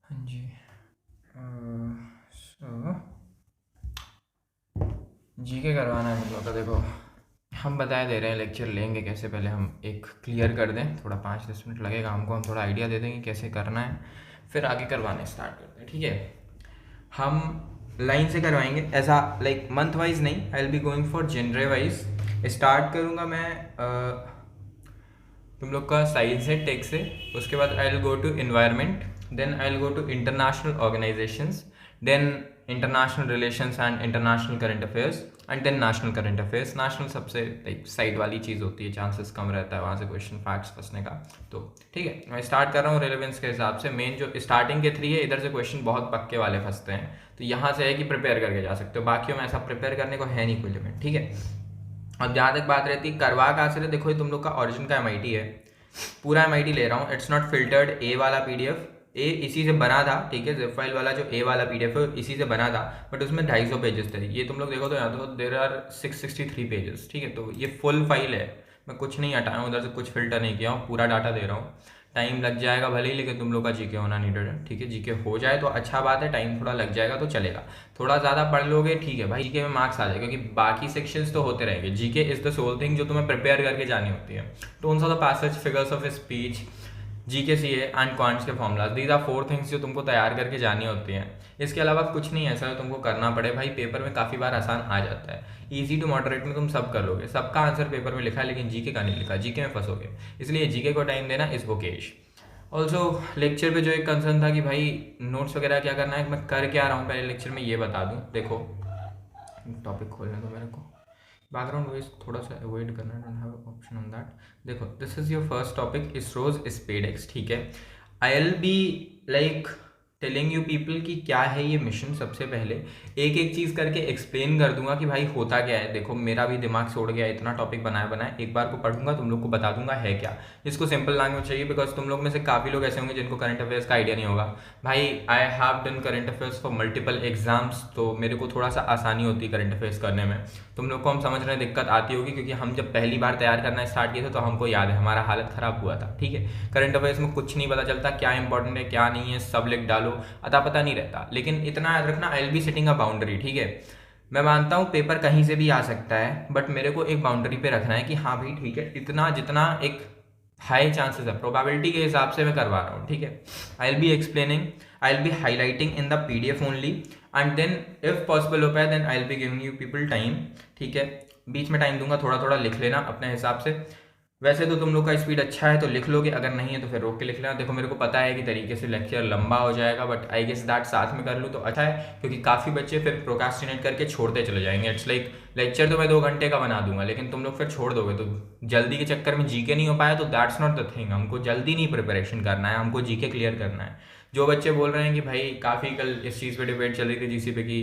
हाँ जी। सो जीके करवाना है मतलब। तो देखो, हम बताए दे रहे हैं लेक्चर लेंगे कैसे, पहले हम एक क्लियर कर दें, थोड़ा 5-10 मिनट लगेगा हमको, हम थोड़ा आइडिया दे देंगे कैसे करना है, फिर आगे करवाने स्टार्ट करते हैं। ठीक है, हम लाइन से करवाएंगे, ऐसा लाइक मंथ वाइज नहीं। I will be going for genre wise. Start करूँगा मैं तुम लोग का साइंस है, टेक से। उसके बाद I will go to environment, then I will go to international organisations, then international relations and international current affairs, and then national current affairs. National सबसे लाइक साइड वाली चीज़ होती है, चांसेस कम रहता है वहाँ से क्वेश्चन फैक्ट्स फंसने का। तो ठीक है, मैं स्टार्ट कर रहा हूँ रेलेवेंस के हिसाब से। मेन जो स्टार्टिंग के 3 है, इधर से क्वेश्चन बहुत पक्के वाले फंसते हैं, तो यहाँ से है कि प्रिपेयर करके जा सकते हो। बाकियों में ऐसा प्रिपेयर करने को है नहीं कोई लिमिट। ठीक है, और जहाँ तक बात रहती है करवा कहाँ से रहे, देखो ये तुम लोग का ओरिजिन का एमआईटी है, पूरा एमआईटी ले रहा हूँ। It's not filtered. ए वाला पीडीएफ, ए इसी से बना था, ठीक है। जिप फाइल वाला जो ए वाला पीडीएफ है इसी से बना था, बट उसमें 250 पेजेस थे। ये तुम लोग देखो तो यहाँ तो देर आर 663 पेजेस। ठीक है, तो ये फुल फाइल है, मैं कुछ नहीं हटाया हूँ उधर से, कुछ फिल्टर नहीं किया हूँ, पूरा डाटा दे रहा हूँ। टाइम लग जाएगा भले ही, लेकिन तुम लोग का जीके होना नीडेड है। ठीक है, जीके हो जाए तो अच्छा बात है, टाइम थोड़ा लग जाएगा तो चलेगा। थोड़ा ज़्यादा पढ़ लोगे ठीक है भाई, जीके में मार्क्स आ जाएगा, क्योंकि बाकी सेक्शंस तो होते रहेंगे। GK is the sole thing जो तुम्हें प्रिपेयर करके जानी होती है। Tones of the passage, figures of speech, GK C and quants के फॉर्मूलाज, दीज आर 4 थिंग्स जो तुमको तैयार करके जानी होती हैं। इसके अलावा कुछ नहीं ऐसा है तुमको करना पड़े भाई। पेपर में काफ़ी बार आसान आ जाता है, इजी टू मॉडरेट में तुम सब कर लोगे, सबका आंसर पेपर में लिखा है, लेकिन जीके का नहीं लिखा, जीके में फंसोगे। इसलिए जीके को टाइम देना इस बुकेश। ऑल्सो लेक्चर पे जो एक कंसर्न था कि भाई नोट्स वगैरह क्या करना है, मैं कर क्या रहा हूँ पहले लेक्चर में ये बता दूँ। देखो, टॉपिक खोलने दो मेरे को, बैकग्राउंड वॉइस थोड़ा सा अवॉइड करना, don't have option on that. देखो, this is your first topic, ISRO's SpaDeX. ठीक है, I will be like telling you people कि क्या है ये मिशन। सबसे पहले एक एक चीज़ करके एक्सप्लेन कर दूंगा कि भाई होता क्या है। देखो, मेरा भी दिमाग छोड़ गया, इतना टॉपिक बनाया बनाया, एक बार को पढ़ूंगा तुम लोग को बता दूंगा है क्या। इसको सिंपल लैंग्वेज चाहिए, बिकॉज तुम लोग में से काफ़ी लोग ऐसे होंगे जिनको करंट अफेयर्स का आइडिया नहीं होगा। भाई I have done current affairs for multiple exams, तो मेरे को थोड़ा सा आसानी होती है करंट अफेयर्स करने में। तुम लोग को हम समझ रहे हैं दिक्कत आती होगी, क्योंकि हम जब पहली बार तैयार करना स्टार्ट किए थे तो हमको याद है हमारा हालत ख़राब हुआ था। ठीक है, करंट अफेयर्स में कुछ नहीं पता चलता, क्या इंपॉर्टेंट है क्या नहीं है, सब लिख डालो, अता पता नहीं रहता। लेकिन इतना याद रखना, आई will be setting a boundary. ठीक है, मैं मानता हूँ पेपर कहीं से भी आ सकता है, बट मेरे को एक बाउंड्री पे रखना है कि हाँ भाई ठीक है, इतना जितना एक हाई चांसेस है, प्रोबेबिलिटी के हिसाब से मैं करवा रहा हूँ। ठीक है, I will be explaining, I will be highlighting in the PDF only, and then if possible हो पाए then I will be giving you people time. ठीक है, बीच में टाइम दूंगा, थोड़ा थोड़ा लिख लेना अपने हिसाब से। वैसे तो तुम लोग का स्पीड अच्छा है तो लिख लोगे, अगर नहीं है तो फिर रोक के लिख लेना। देखो, मेरे को पता है कि तरीके से लेक्चर लंबा हो जाएगा, बट आई गेस दैट साथ में कर लूँ तो अच्छा है, क्योंकि काफ़ी बच्चे फिर प्रोकास्टिनेट करके छोड़ते चले जाएंगे। इट्स लाइक लेक्चर तो मैं 2 घंटे का बना दूंगा, लेकिन तुम लोग फिर छोड़ दोगे, तो जल्दी के चक्कर में जीके नहीं हो पाया तो दैट्स नॉट द थिंग। हमको जल्दी नहीं प्रिपरेशन करना है, हमको जीके क्लियर करना है। जो बच्चे बोल रहे हैं कि भाई काफ़ी कल इस चीज़ पे डिबेट चल रही थी जीसी पे कि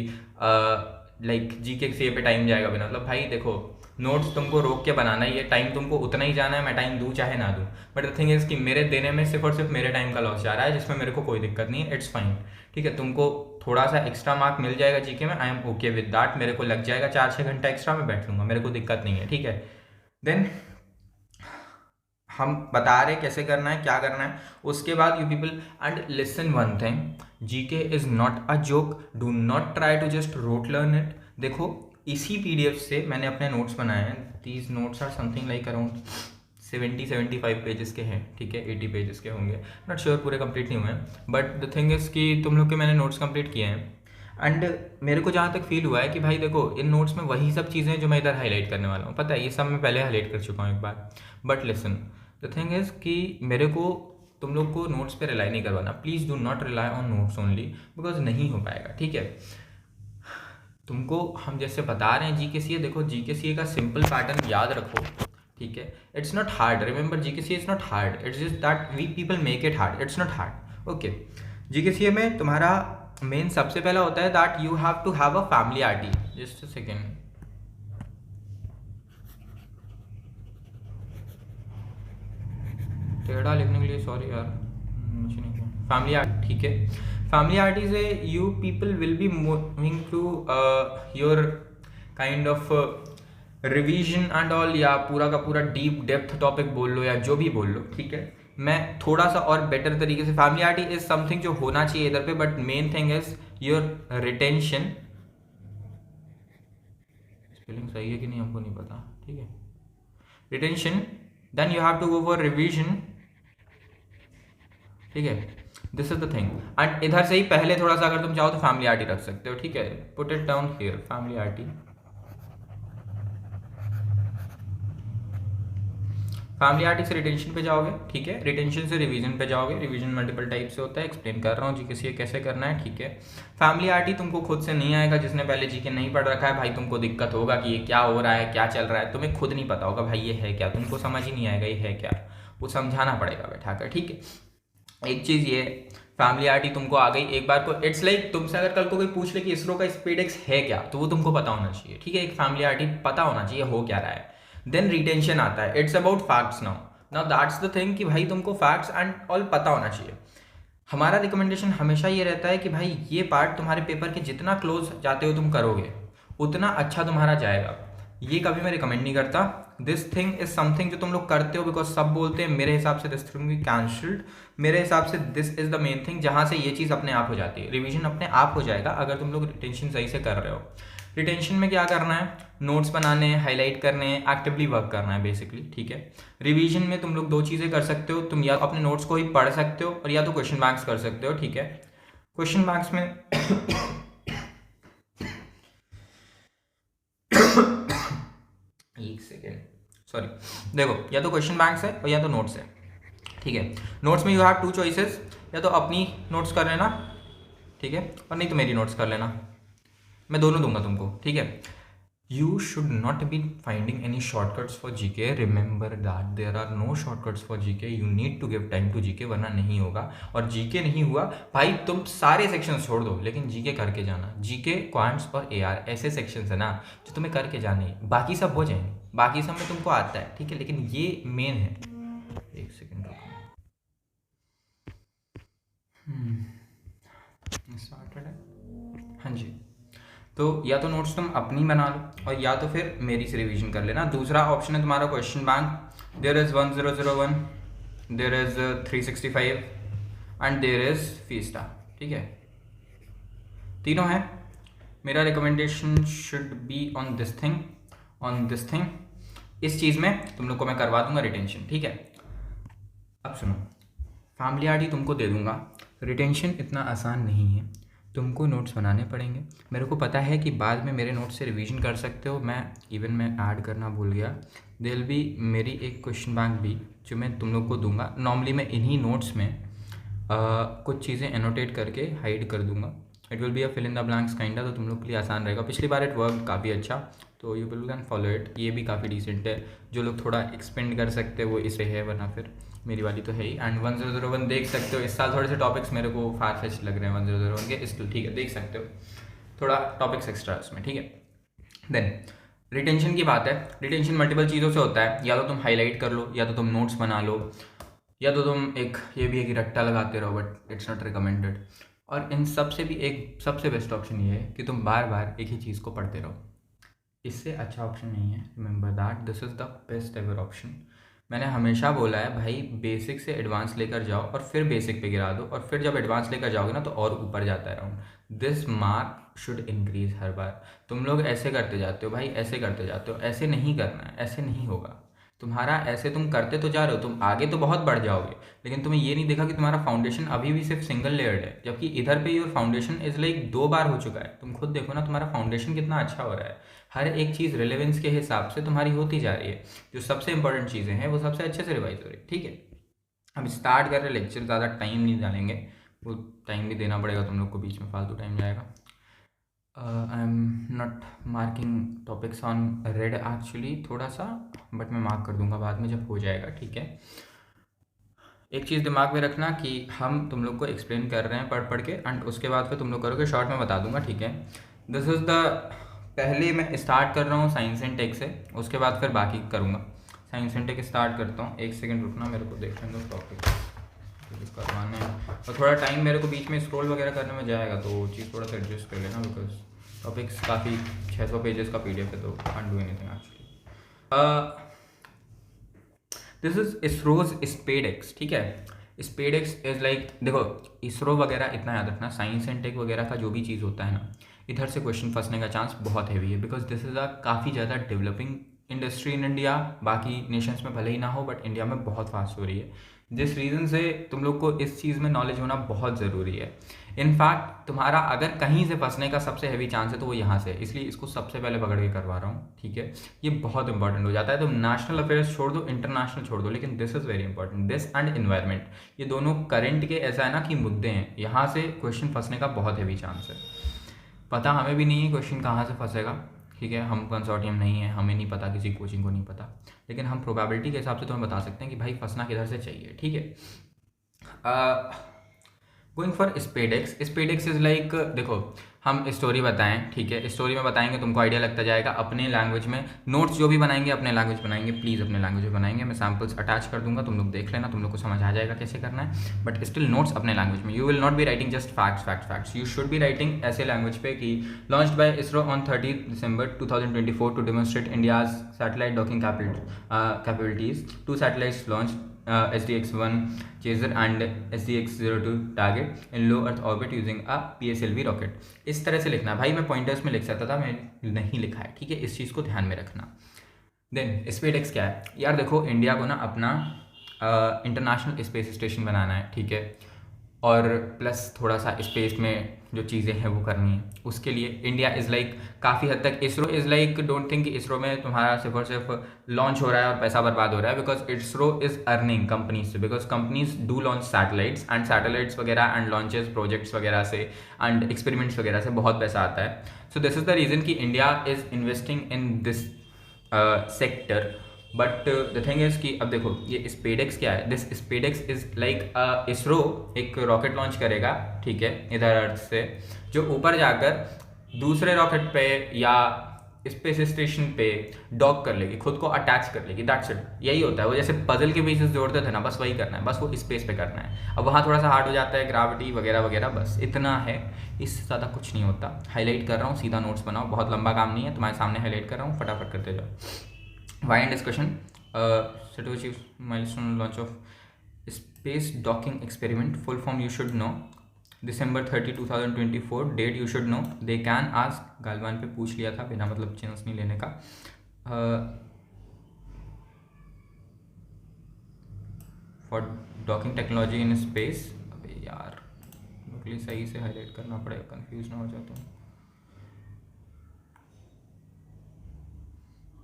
लाइक जीके सी पे टाइम जाएगा बिना, मतलब भाई देखो, नोट्स तुमको रोक के बनाना ही है, टाइम तुमको उतना ही जाना है, मैं टाइम दूँ चाहे ना दूँ। बट द थिंग इज़ कि मेरे देने में सिर्फ और सिर्फ मेरे टाइम का लॉस जा रहा है, जिसमें मेरे को कोई दिक्कत नहीं है, इट्स फाइन। ठीक है, तुमको थोड़ा सा एक्स्ट्रा मार्क मिल जाएगा जीके में, I am okay with that. मेरे को लग जाएगा 4-6 घंटा एक्स्ट्रा, मैं बैठ लूँगा, मेरे को दिक्कत नहीं है। ठीक है, देन हम बता रहे कैसे करना है क्या करना है। उसके बाद you people and listen one thing, GK is not a joke, do not try to just rote learn it. देखो, इसी पीडीएफ से मैंने अपने नोट्स बनाए हैं। These notes are something like around 70-75 pages के हैं। ठीक है, 80 पेजेस के होंगे, नॉट श्योर, पूरे कंप्लीट नहीं हुए हैं, बट द थिंग इज़ कि तुम लोग के मैंने नोट्स कंप्लीट किए हैं। एंड मेरे को जहाँ तक फील हुआ है कि भाई देखो, इन नोट्स में वही सब चीज़ें जो मैं इधर हाईलाइट करने वाला हूँ, पता है ये सब मैं पहले हाईलाइट कर चुका हूँ एक बार। But listen, the thing is कि मेरे को तुम लोग को नोट्स पे रिलाई नहीं करवाना। Please do not rely on notes only, because नहीं हो पाएगा। ठीक है, तुमको हम जैसे बता रहे हैं जीके सीए, देखो जीके सीए का सिंपल पैटर्न याद रखो। ठीक है, it's not hard, remember GK CA is not hard, it's just that we people make it hard, it's not hard. Okay, GK CA में तुम्हारा मेन सबसे पहला होता है that you have to have a familiarity. Just a second, टेढ़ा लिखने के लिए सॉरी यार, मुझे नहीं फैमिलियरिटी। ठीक है, फैमिलियरिटी से you people will be moving to your kind of revision and all, या पूरा का पूरा डीप डेप्थ टॉपिक बोल लो या जो भी बोल लो। ठीक है, मैं थोड़ा सा और बेटर तरीके से, फैमिलियरिटी इज समथिंग जो होना चाहिए इधर पे, but main thing is your retention. Spelling सही है कि नहीं हमको नहीं पता, ठीक है, retention, then you have to go for revision, ठीक है, this is the thing. And इधर से ही पहले थोड़ा सा अगर तुम चाहो तो फैमिलियरिटी रख सकते हो, ठीक है, put it down here familiarity. Familiarity से रिटेंशन पे जाओगे, ठीक है, रिटेंशन से रिवीजन पे जाओगे, रिवीजन मल्टीपल टाइप से होता है, एक्सप्लेन कर रहा हूँ जी किसी कैसे करना है, ठीक है। फैमिलियरिटी तुमको खुद से नहीं आएगा, जिसने पहले जीके नहीं पढ़ रखा है भाई तुमको दिक्कत होगा कि ये क्या हो रहा है, क्या चल रहा है, तुम्हें खुद नहीं पता होगा भाई ये है क्या, तुमको समझ ही नहीं आएगा ये है क्या, वो समझाना पड़ेगा बैठा कर, ठीक है। एक चीज़ ये, फैमिलियरिटी तुमको आ गई एक बार को, इट्स लाइक तुमसे अगर कल को कोई पूछ ले कि इसरो का स्पीड है क्या, तो वो तुमको पता होना चाहिए, ठीक है, एक फैमिलियरिटी पता होना चाहिए हो क्या रहा है। देन रिटेंशन आता है, it's about facts now, now that's the thing कि भाई तुमको फैक्ट्स एंड ऑल पता होना चाहिए। हमारा रिकमेंडेशन हमेशा ये रहता है कि भाई ये पार्ट तुम्हारे पेपर के जितना क्लोज जाते हो तुम करोगे उतना अच्छा तुम्हारा जाएगा, ये कभी मैं रिकमेंड नहीं करता। दिस थिंग इज समथिंग जो तुम लोग करते हो बिकॉज सब बोलते हैं, मेरे हिसाब से दिस थिंग बी कैंसल्ड, मेरे हिसाब से this is the main thing जहाँ से ये चीज़ अपने आप हो जाती है, रिवीजन अपने आप हो जाएगा अगर तुम लोग रिटेंशन सही से कर रहे हो। रिटेंशन में क्या करना है, नोट्स बनाने हैं, हाईलाइट करने हैं, एक्टिवली वर्क करना है बेसिकली, ठीक है। रिवीजन में तुम लोग दो चीज़ें कर सकते हो, तुम या तो अपने नोट्स को ही पढ़ सकते हो और या तो क्वेश्चन बैंक्स कर सकते हो, ठीक है। क्वेश्चन बैंक्स में एक सेकेंड, सॉरी, देखो या तो क्वेश्चन बैंक्स है और या तो नोट्स है, ठीक है। नोट्स में यू हैव टू चॉइसेस, या तो अपनी नोट्स कर लेना, ठीक है, और नहीं तो मेरी नोट्स कर लेना, मैं दोनों दूंगा तुमको, ठीक है। You should not be finding any shortcuts for GK, remember that there are no shortcuts for GK, you need to give time to GK, वरना नहीं होगा। और जीके नहीं हुआ भाई तुम सारे सेक्शन छोड़ दो लेकिन जीके करके जाना, जीके, क्वांट्स और एआर ऐसे सेक्शंस है ना जो तुम्हें करके जाने हैं, बाकी सब हो जाएंगे, बाकी सब में तुमको आता है, ठीक है, लेकिन ये मेन है। एक सेकेंड रुको, स्टार्टेड है, हाँ जी। तो या तो नोट्स तुम अपनी बना लो और या तो फिर मेरी से रिवीजन कर लेना। दूसरा ऑप्शन है तुम्हारा question bank, there is 1001, there is 365 and there is Fiesta, ठीक है, तीनों है। मेरा recommendation should be on this thing, on this thing, इस चीज़ में तुम लोग को मैं करवा दूंगा रिटेंशन, ठीक है। अब सुनो, फैमिलियरिटी तुमको दे दूंगा, रिटेंशन इतना आसान नहीं है, तुमको नोट्स बनाने पड़ेंगे। मेरे को पता है कि बाद में मेरे नोट्स से रिवीजन कर सकते हो, मैं ऐड करना भूल गया, देर बी मेरी एक क्वेश्चन बैंक भी जो मैं तुम लोग को दूंगा। नॉर्मली मैं इन्हीं नोट्स में कुछ चीज़ें एनोटेट करके हाइड कर दूंगा, it will be a fill in the blanks kinda, तो तुम लोग के लिए आसान रहेगा। पिछली बार इट वर्क काफ़ी अच्छा, तो you will can follow it, ये भी काफ़ी डिसेंट है। जो लोग थोड़ा एक्सपेंड कर सकते हैं वो इसे है, वरना फिर मेरी वाली तो है ही। एंड 1001 देख सकते हो, इस साल थोड़े से टॉपिक्स मेरे को फार फेच लग रहे हैं 1001 के, इसलिए ठीक है देख सकते हो, थोड़ा टॉपिक्स एक्स्ट्रा उसमें, ठीक है। देन रिटेंशन की बात है, रिटेंशन मल्टीपल चीज़ों से होता है, या तो तुम हाईलाइट कर लो, या तो तुम नोट्स बना लो, या तो तुम एक ये भी है कि रट्टा लगाते रहो, बट इट्स नॉट रिकमेंडेड। और इन सब से भी एक सबसे बेस्ट ऑप्शन ये है कि तुम बार बार एक ही चीज़ को पढ़ते रहो, इससे अच्छा ऑप्शन नहीं है। Remember that this is the best ever option. मैंने हमेशा बोला है भाई बेसिक से एडवांस लेकर जाओ और फिर बेसिक पे गिरा दो, और फिर जब एडवांस लेकर जाओगे ना तो और ऊपर जाता है round. This mark should increase हर बार। तुम लोग ऐसे करते जाते हो भाई, ऐसे करते जाते हो, ऐसे नहीं करना है, ऐसे नहीं होगा तुम्हारा, ऐसे तुम करते तो जा रहे हो, तुम आगे तो बहुत बढ़ जाओगे, लेकिन तुम्हें ये नहीं देखा कि तुम्हारा फाउंडेशन अभी भी सिर्फ सिंगल लेयर्ड है, जबकि इधर पे योर फाउंडेशन इज लाइक 2 बार हो चुका है। तुम खुद देखो ना तुम्हारा फाउंडेशन कितना अच्छा हो रहा है, हर एक चीज़ रिलेवेंस के हिसाब से तुम्हारी होती जा रही है, जो सबसे इंपॉर्टेंट चीज़ें हैं वो सबसे अच्छे से रिवाइज हो रही है, ठीक है। अब स्टार्ट कर रहे लेक्चर, ज़्यादा टाइम नहीं डालेंगे, वो टाइम भी देना पड़ेगा तुम लोग को, बीच में फालतू टाइम जाएगा। I am not marking topics on red actually थोड़ा सा, बट मैं मार्क कर दूंगा बाद में जब हो जाएगा, ठीक है। एक चीज़ दिमाग में रखना कि हम तुम लोग को एक्सप्लेन कर रहे हैं पढ़ पढ़ के, एंड उसके बाद फिर तुम लोग करोगे, शॉर्ट में बता दूंगा, ठीक है। दिस इज़ द, पहले मैं स्टार्ट कर रहा हूँ साइंस एंड टेक से, उसके बाद फिर बाकी करूँगा। साइंस एंड टेक स्टार्ट करता हूँ, एक सेकेंड रुकना, मेरे को देखने दो टॉपिक करवाने हैं, और थोड़ा टाइम मेरे को बीच में स्क्रॉल वगैरह करने में जाएगा, तो वो चीज़ थोड़ा सा एडजस्ट कर लेना, बिकॉज टॉपिक्स काफ़ी 600 पेजेस का PDF है, तो can't do anything actually. This is ISRO's SpaDeX, ठीक है। स्पेड एक्स इज लाइक, देखो इसरो वगैरह इतना याद रखना, साइंस एंड टेक वगैरह का जो भी चीज़ होता है ना, इधर से क्वेश्चन फंसने का चांस बहुत हैवी है, बिकॉज दिस इज़ अ काफ़ी ज़्यादा डेवलपिंग इंडस्ट्री इन इंडिया। बाकी नेशंस में भले ही ना हो, बट इंडिया में बहुत फास्ट हो रही है, जिस रीज़न से तुम लोग को इस चीज़ में नॉलेज होना बहुत ज़रूरी है। इनफैक्ट तुम्हारा अगर कहीं से फंसने का सबसे हैवी चांस है तो वो यहाँ से, इसलिए इसको सबसे पहले पकड़ के करवा रहा हूँ, ठीक है। ये बहुत इंपॉर्टेंट हो जाता है, तो नेशनल अफेयर्स छोड़ दो, इंटरनेशनल छोड़ दो, लेकिन this is very important, this and environment, ये दोनों करंट के ऐसा है ना कि मुद्दे हैं, यहाँ से क्वेश्चन फंसने का बहुत हैवी चांस है। पता हमें भी नहीं है क्वेश्चन कहाँ से फंसेगा, ठीक है, हम कंसोर्टियम नहीं है, हमें नहीं पता, किसी कोचिंग को नहीं पता, लेकिन हम प्रोबेबिलिटी के हिसाब से तुम्हें बता सकते हैं कि भाई फंसना किधर से चाहिए, ठीक है। Going for SpaDeX, SpaDeX is like, देखो हम स्टोरी बताएं, ठीक है, स्टोरी में बताएंगे, तुमको आइडिया लगता जाएगा, अपने लैंग्वेज में नोट्स जो भी बनाएंगे अपने लैंग्वेज बनाएंगे, प्लीज़ अपने लैंग्वेज में बनाएंगे, मैं सैम्पल्स अटैच कर दूंगा, तुम लोग देख लेना, तुम लोग को समझ आ जाएगा कैसे करना है, बट स्टिल नोट्स अपने लैंग्वेज में, you will not be writing just facts facts facts, you should be writing ऐसे लैंग्वेज पे कि launched by ISRO on 30 December 2024 to demonstrate India's satellite docking capabilities, 2 satellites launched, SDX-1 Chaser and SDX-02 Target in low Earth orbit using a PSLV rocket। इस तरह से लिखना भाई, मैं pointers में लिख सकता था, मैं नहीं लिखा है, ठीक है, इस चीज़ को ध्यान में रखना। देन स्पेसएक्स क्या है यार, देखो इंडिया को ना अपना इंटरनेशनल स्पेस स्टेशन बनाना है, ठीक है, और प्लस थोड़ा सा स्पेस में जो चीज़ें हैं वो करनी है, उसके लिए इंडिया इज़ लाइक काफ़ी हद तक, ISRO is like, don't think कि इसरो में तुम्हारा सिर्फ और सिर्फ लॉन्च हो रहा है और पैसा बर्बाद हो रहा है, because ISRO is earning companies से, because companies do launch satellites, and satellites वगैरह एंड लॉन्चेस प्रोजेक्ट्स वगैरह से एंड एक्सपेरिमेंट्स वगैरह से बहुत पैसा आता है। So this is the reason कि India is investing in this sector. But the thing is कि अब देखो ये स्पेडेक्स क्या है, this SpaDeX is like ISRO एक रॉकेट लॉन्च करेगा, ठीक है, इधर अर्थ से, जो ऊपर जाकर दूसरे रॉकेट पे या स्पेस स्टेशन पे डॉक कर लेगी, खुद को अटैच कर लेगी, दैट्स इट, यही होता है। वो जैसे पजल के पीसेस जोड़ते थे ना, बस वही करना है, बस वो स्पेस पे करना है। अब वहाँ थोड़ा सा हार्ड हो जाता है, ग्रेविटी वगैरह वगैरह, बस इतना है, इससे ज़्यादा कुछ नहीं होता। हाईलाइट कर रहा हूँ, सीधा नोट्स बनाओ, बहुत लंबा काम नहीं है, तुम्हारे सामने हाईलाइट कर रहा हूँ, फटाफट करते जाओ। Why and discussion, set to achieve milestone launch of space docking experiment, full form you should know, December 30 2024, date you should know, they can ask, Galwan पे पूछ लिया था बिना मतलब चांस नहीं लेने का। For docking technology in space, अबे यार बिल्कुल सही से हाईलाइट करना पड़ेगा, कंफ्यूज ना हो जाता हूँ,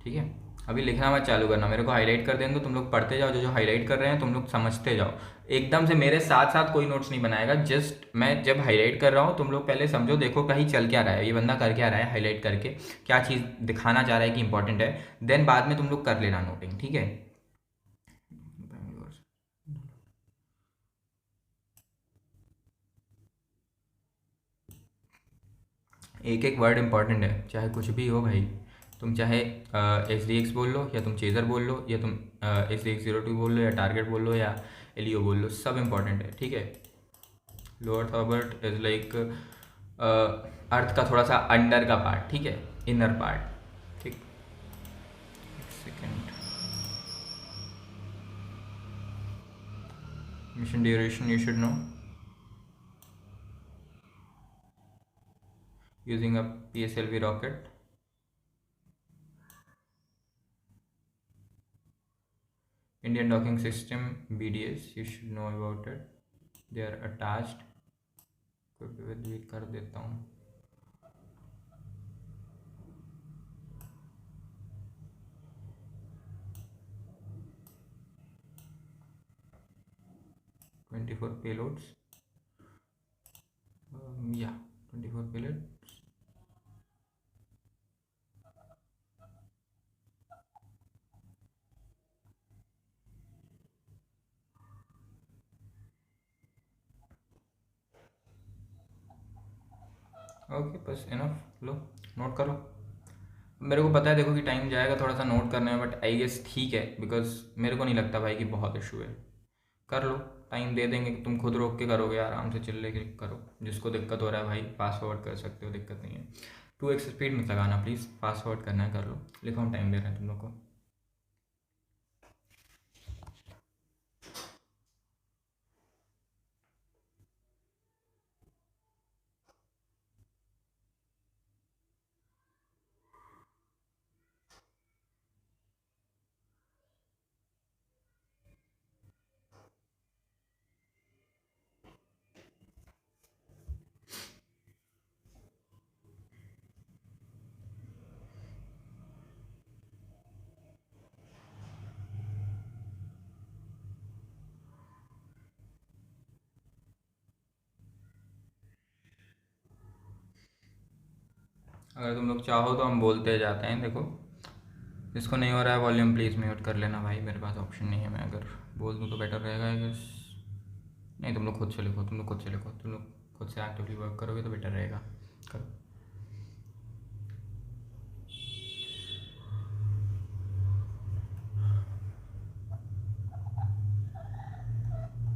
ठीक है। अभी लिखना मत चालू करना, मेरे को हाईलाइट कर देंगे, तुम लोग पढ़ते जाओ, जो जो हाईलाइट कर रहे हैं तुम लोग समझते जाओ, एकदम से मेरे साथ साथ कोई नोट्स नहीं बनाएगा, जस्ट मैं जब हाईलाइट कर रहा हूँ तुम लोग पहले समझो, देखो कहीं चल क्या रहा है, ये बंदा कर क्या रहा है, हाईलाइट करके क्या चीज़ दिखाना चाह रहा है कि इंपॉर्टेंट है, देन बाद में तुम लोग कर लेना नोटिंग, ठीक है। एक एक वर्ड इंपॉर्टेंट है, चाहे कुछ भी हो भाई, तुम चाहे SDX बोल लो, या तुम चेजर बोल लो, या तुम SDX-02 बोल लो, या टारगेट बोल लो, या LEO बोल लो, सब इंपॉर्टेंट है, ठीक है। Low earth orbit is like earth का थोड़ा सा अंडर का पार्ट, ठीक है, इनर पार्ट, ठीक। Second, mission duration you should know, using a PSLV rocket, Indian docking system BDS, you should know about it, they are attached, भी कर देता हूँ, $24 payloads, yeah, 24 payloads, ओके, बस इनफ, लो note करो। मेरे को पता है देखो कि टाइम जाएगा थोड़ा सा नोट करने में, बट आई गेस ठीक है, बिकॉज मेरे को नहीं लगता भाई कि बहुत इशू है, कर लो, टाइम दे देंगे, तुम खुद रोक के करोगे, आराम से चिल्ले के करो, जिसको दिक्कत हो रहा है भाई फास्ट फॉरवर्ड कर सकते हो, दिक्कत नहीं है, 2x स्पीड मत लगाना प्लीज़, फास्ट फॉरवर्ड करना है, कर लो, लिखो, हम टाइम दे रहे हैं तुम लोग को। अगर तुम लोग चाहो तो हम बोलते जाते हैं। देखो, जिसको नहीं हो रहा है वॉल्यूम प्लीज़ म्यूट कर लेना भाई, मेरे पास ऑप्शन नहीं है, मैं अगर बोल दूँ तो बेटर रहेगा आई गेस। नहीं, तुम लोग खुद से लिखो, तुम लोग खुद से लिखो, तुम लोग खुद से एक्टिवली वर्क करोगे तो बेटर रहेगा। करो।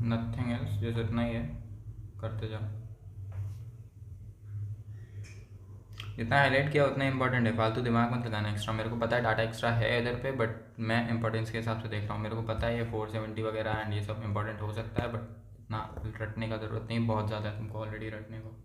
नथिंग एल्स, जैसे इतना ही है, करते जाओ। जितना हाईलाइट किया उतना इंपॉर्टेंट है, फालतू दिमाग मत लगाना एक्स्ट्रा। मेरे को पता है डाटा एक्स्ट्रा है इधर पे, बट मैं इंपॉर्टेंस के हिसाब से देख रहा हूँ। मेरे को पता है ये 470 वगैरह एंड ये सब इंपॉर्टेंट हो सकता है, बट इतना रटने का ज़रूरत नहीं, बहुत ज़्यादा है तुमको ऑलरेडी रटने को।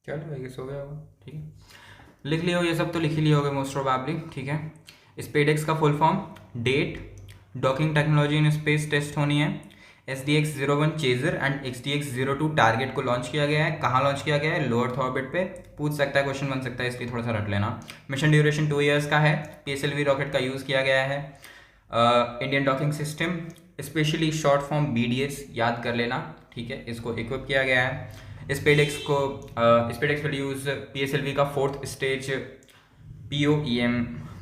चलो भाई, सो गया होगा, ठीक है। लिख लियो ये सब, तो लिख ही लिया होगा मोस्ट प्रोबेबली, ठीक है। स्पेडेक्स का full form, date, docking technology in space test होनी है, SDX-01 chaser and XDX-02 target को लॉन्च किया गया है। कहाँ लॉन्च किया गया है? लो अर्थ ऑर्बिट पे। पूछ सकता है, क्वेश्चन बन सकता है, इसलिए थोड़ा सा रट लेना। मिशन ड्यूरेशन 2 ईयर्स का है। PSLV रॉकेट का यूज़ किया गया है। Indian docking system, specially short form BDS याद कर लेना, ठीक है, इसको इक्विप किया गया है। स्पेडेक्स विल यूज़ PSLV का 4th स्टेज POEM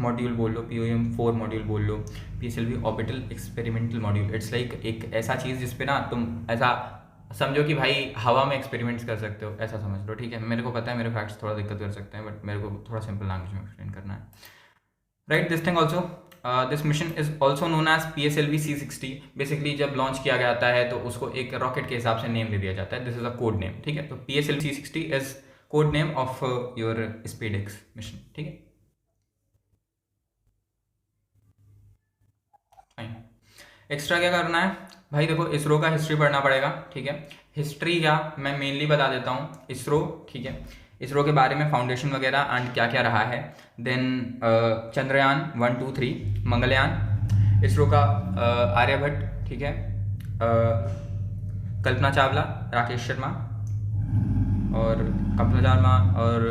मॉड्यूल बोल लो, POEM 4 मॉड्यूल बोल लो, PSLV orbital experimental module. It's like एक ऐसा चीज़ जिसपे ना तुम ऐसा समझो कि भाई हवा में एक्सपेरिमेंट्स कर सकते हो, ऐसा समझ लो, ठीक है। मेरे को पता है मेरे फैक्ट्स थोड़ा दिक्कत कर सकते हैं, बट मेरे को थोड़ा सिंपल लैंग्वेज में एक्सप्लेन करना है। Right this thing also, this mission is also known as PSLV C60। Basically जब लॉन्च किया जाता है तो उसको एक रॉकेट के हिसाब से नेम दे दिया जाता है, this is a code name, ठीक है। तो PSLV C60 is code name of your SpaDeX mission, ठीक है। फाइन। एक्स्ट्रा क्या करना है भाई? देखो, इसरो का हिस्ट्री पढ़ना पड़ेगा, ठीक है। हिस्ट्री क्या, मैं मेनली बता देता हूँ। इसरो, ठीक है, इसरो के बारे में फाउंडेशन वगैरह एंड क्या क्या रहा है। देन चंद्रयान 1 2 3, मंगलयान, इसरो का आर्यभट्ट, ठीक है, कल्पना चावला, राकेश शर्मा, और कल्पना चावला और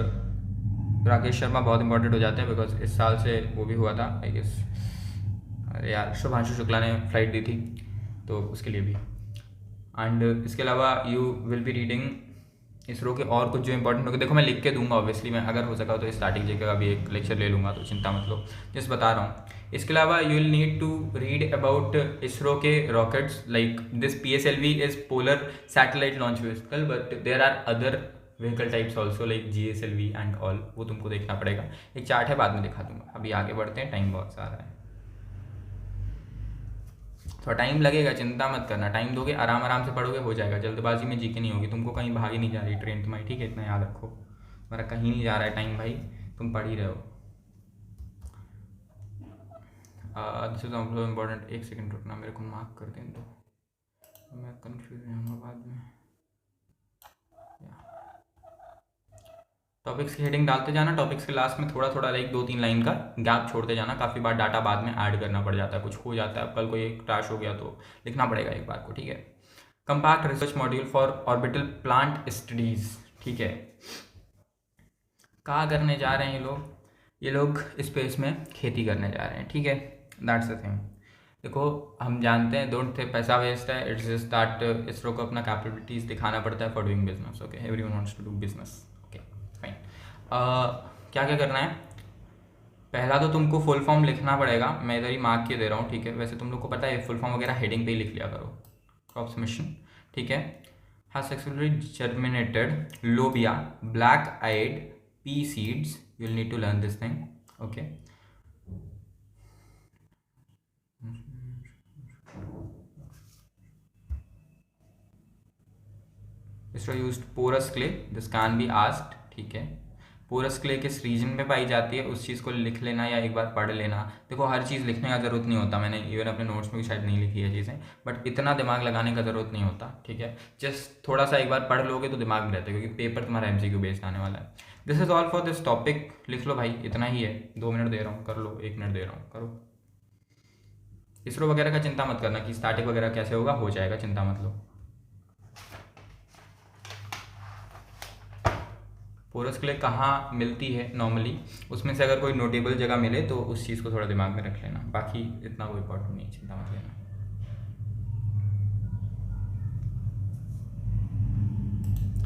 राकेश शर्मा बहुत इंपॉर्टेंट हो जाते हैं बिकॉज इस साल से वो भी हुआ था आई गेस। अरे यार, शुभांशु शुक्ला ने फ्लाइट दी थी तो उसके लिए भी। एंड इसके अलावा you will be reading ISRO के और कुछ जो इंपॉर्टेंट होगा। देखो, मैं लिख के दूंगा ऑब्वियसली, मैं अगर हो सका तो स्टैटिक जीके का भी एक लेक्चर ले लूँगा, तो चिंता मत लो, जस्ट बता रहा हूँ। इसके अलावा you will need to read about ISRO के rockets, like this PSLV is polar satellite launch vehicle, but there are other vehicle types also like GSLV and all, वो तुमको देखना पड़ेगा। एक चार्ट है, बाद में दिखा दूंगा। अभी आगे बढ़ते हैं, टाइम बहुत सारा है, थोड़ा टाइम लगेगा, चिंता मत करना। टाइम दोगे, आराम आराम से पढ़ोगे, हो जाएगा। जल्दबाजी में जीके नहीं होगी, तुमको कहीं भागी नहीं जा रही ट्रेन तुम्हारी, ठीक है, इतना याद रखो। तुम्हारा कहीं नहीं जा रहा है टाइम भाई, तुम पढ़ ही रहे हो। This is also important. एक सेकंड रुकना, मेरे को मार्क कर दें तो मैं कंफ्यूज रहूँगा बाद में। टॉपिक्स की हेडिंग डालते जाना, टॉपिक्स के लास्ट में थोड़ा थोड़ा लाइक 2-3 लाइन का गैप छोड़ते जाना। काफ़ी बार डाटा बाद में ऐड करना पड़ जाता है, कुछ हो जाता है, कल कोई एक क्रैश हो गया तो लिखना पड़ेगा एक बार को, ठीक है। Compact research module for orbital plant studies, ठीक है। कहाँ करने जा रहे हैं ये लोग? ये लोग स्पेस में खेती करने जा रहे हैं, ठीक है, दैट्स द थिंग। देखो, हम जानते हैं डोंट थे पैसा वेस्ट है, इट्स जस्ट दैट इसरो को अपना कैपेबिलिटीज दिखाना पड़ता है for doing business, okay, everyone wants to do business, okay fine. क्या क्या करना है? पहला तो तुमको फुल फॉर्म लिखना पड़ेगा, मैं इधर ही मार्क के दे रहा हूँ, ठीक है। वैसे तुम लोग को पता है फुल फॉर्म वगैरह हेडिंग पे ही लिख लिया करो, क्रॉप सबमिशन, ठीक है। has successfully germinated lobia black eyed pea seeds, you'll need to learn this thing, okay। ISRO used porous clay, this can be asked, ठीक है। पोरस क्ले किस रीजन में पाई जाती है उस चीज़ को लिख लेना या एक बार पढ़ लेना। देखो हर चीज़ लिखने का ज़रूरत नहीं होता, मैंने इवन अपने नोट्स में भी शायद नहीं लिखी है चीज़ें, बट इतना दिमाग लगाने का ज़रूरत नहीं होता, ठीक है। जस्ट थोड़ा सा एक बार पढ़ लोगे तो दिमाग में रहता है, क्योंकि पेपर तुम्हारा MCQ बेस्ड आने वाला है। This is all for this topic, लिख लो भाई, इतना ही है। 2 मिनट दे रहा हूँ, कर लो, 1 मिनट दे रहा हूँ, करो। इसरो वगैरह का चिंता मत करना कि स्टैटिक वगैरह कैसे होगा, हो जाएगा, चिंता मत लो। पोरस क्ले कहाँ मिलती है नॉर्मली, उसमें से अगर कोई नोटेबल जगह मिले तो उस चीज़ को थोड़ा दिमाग में रख लेना, बाकी इतना कोई इंपॉर्टेंट नहीं, चिंता मत लेना।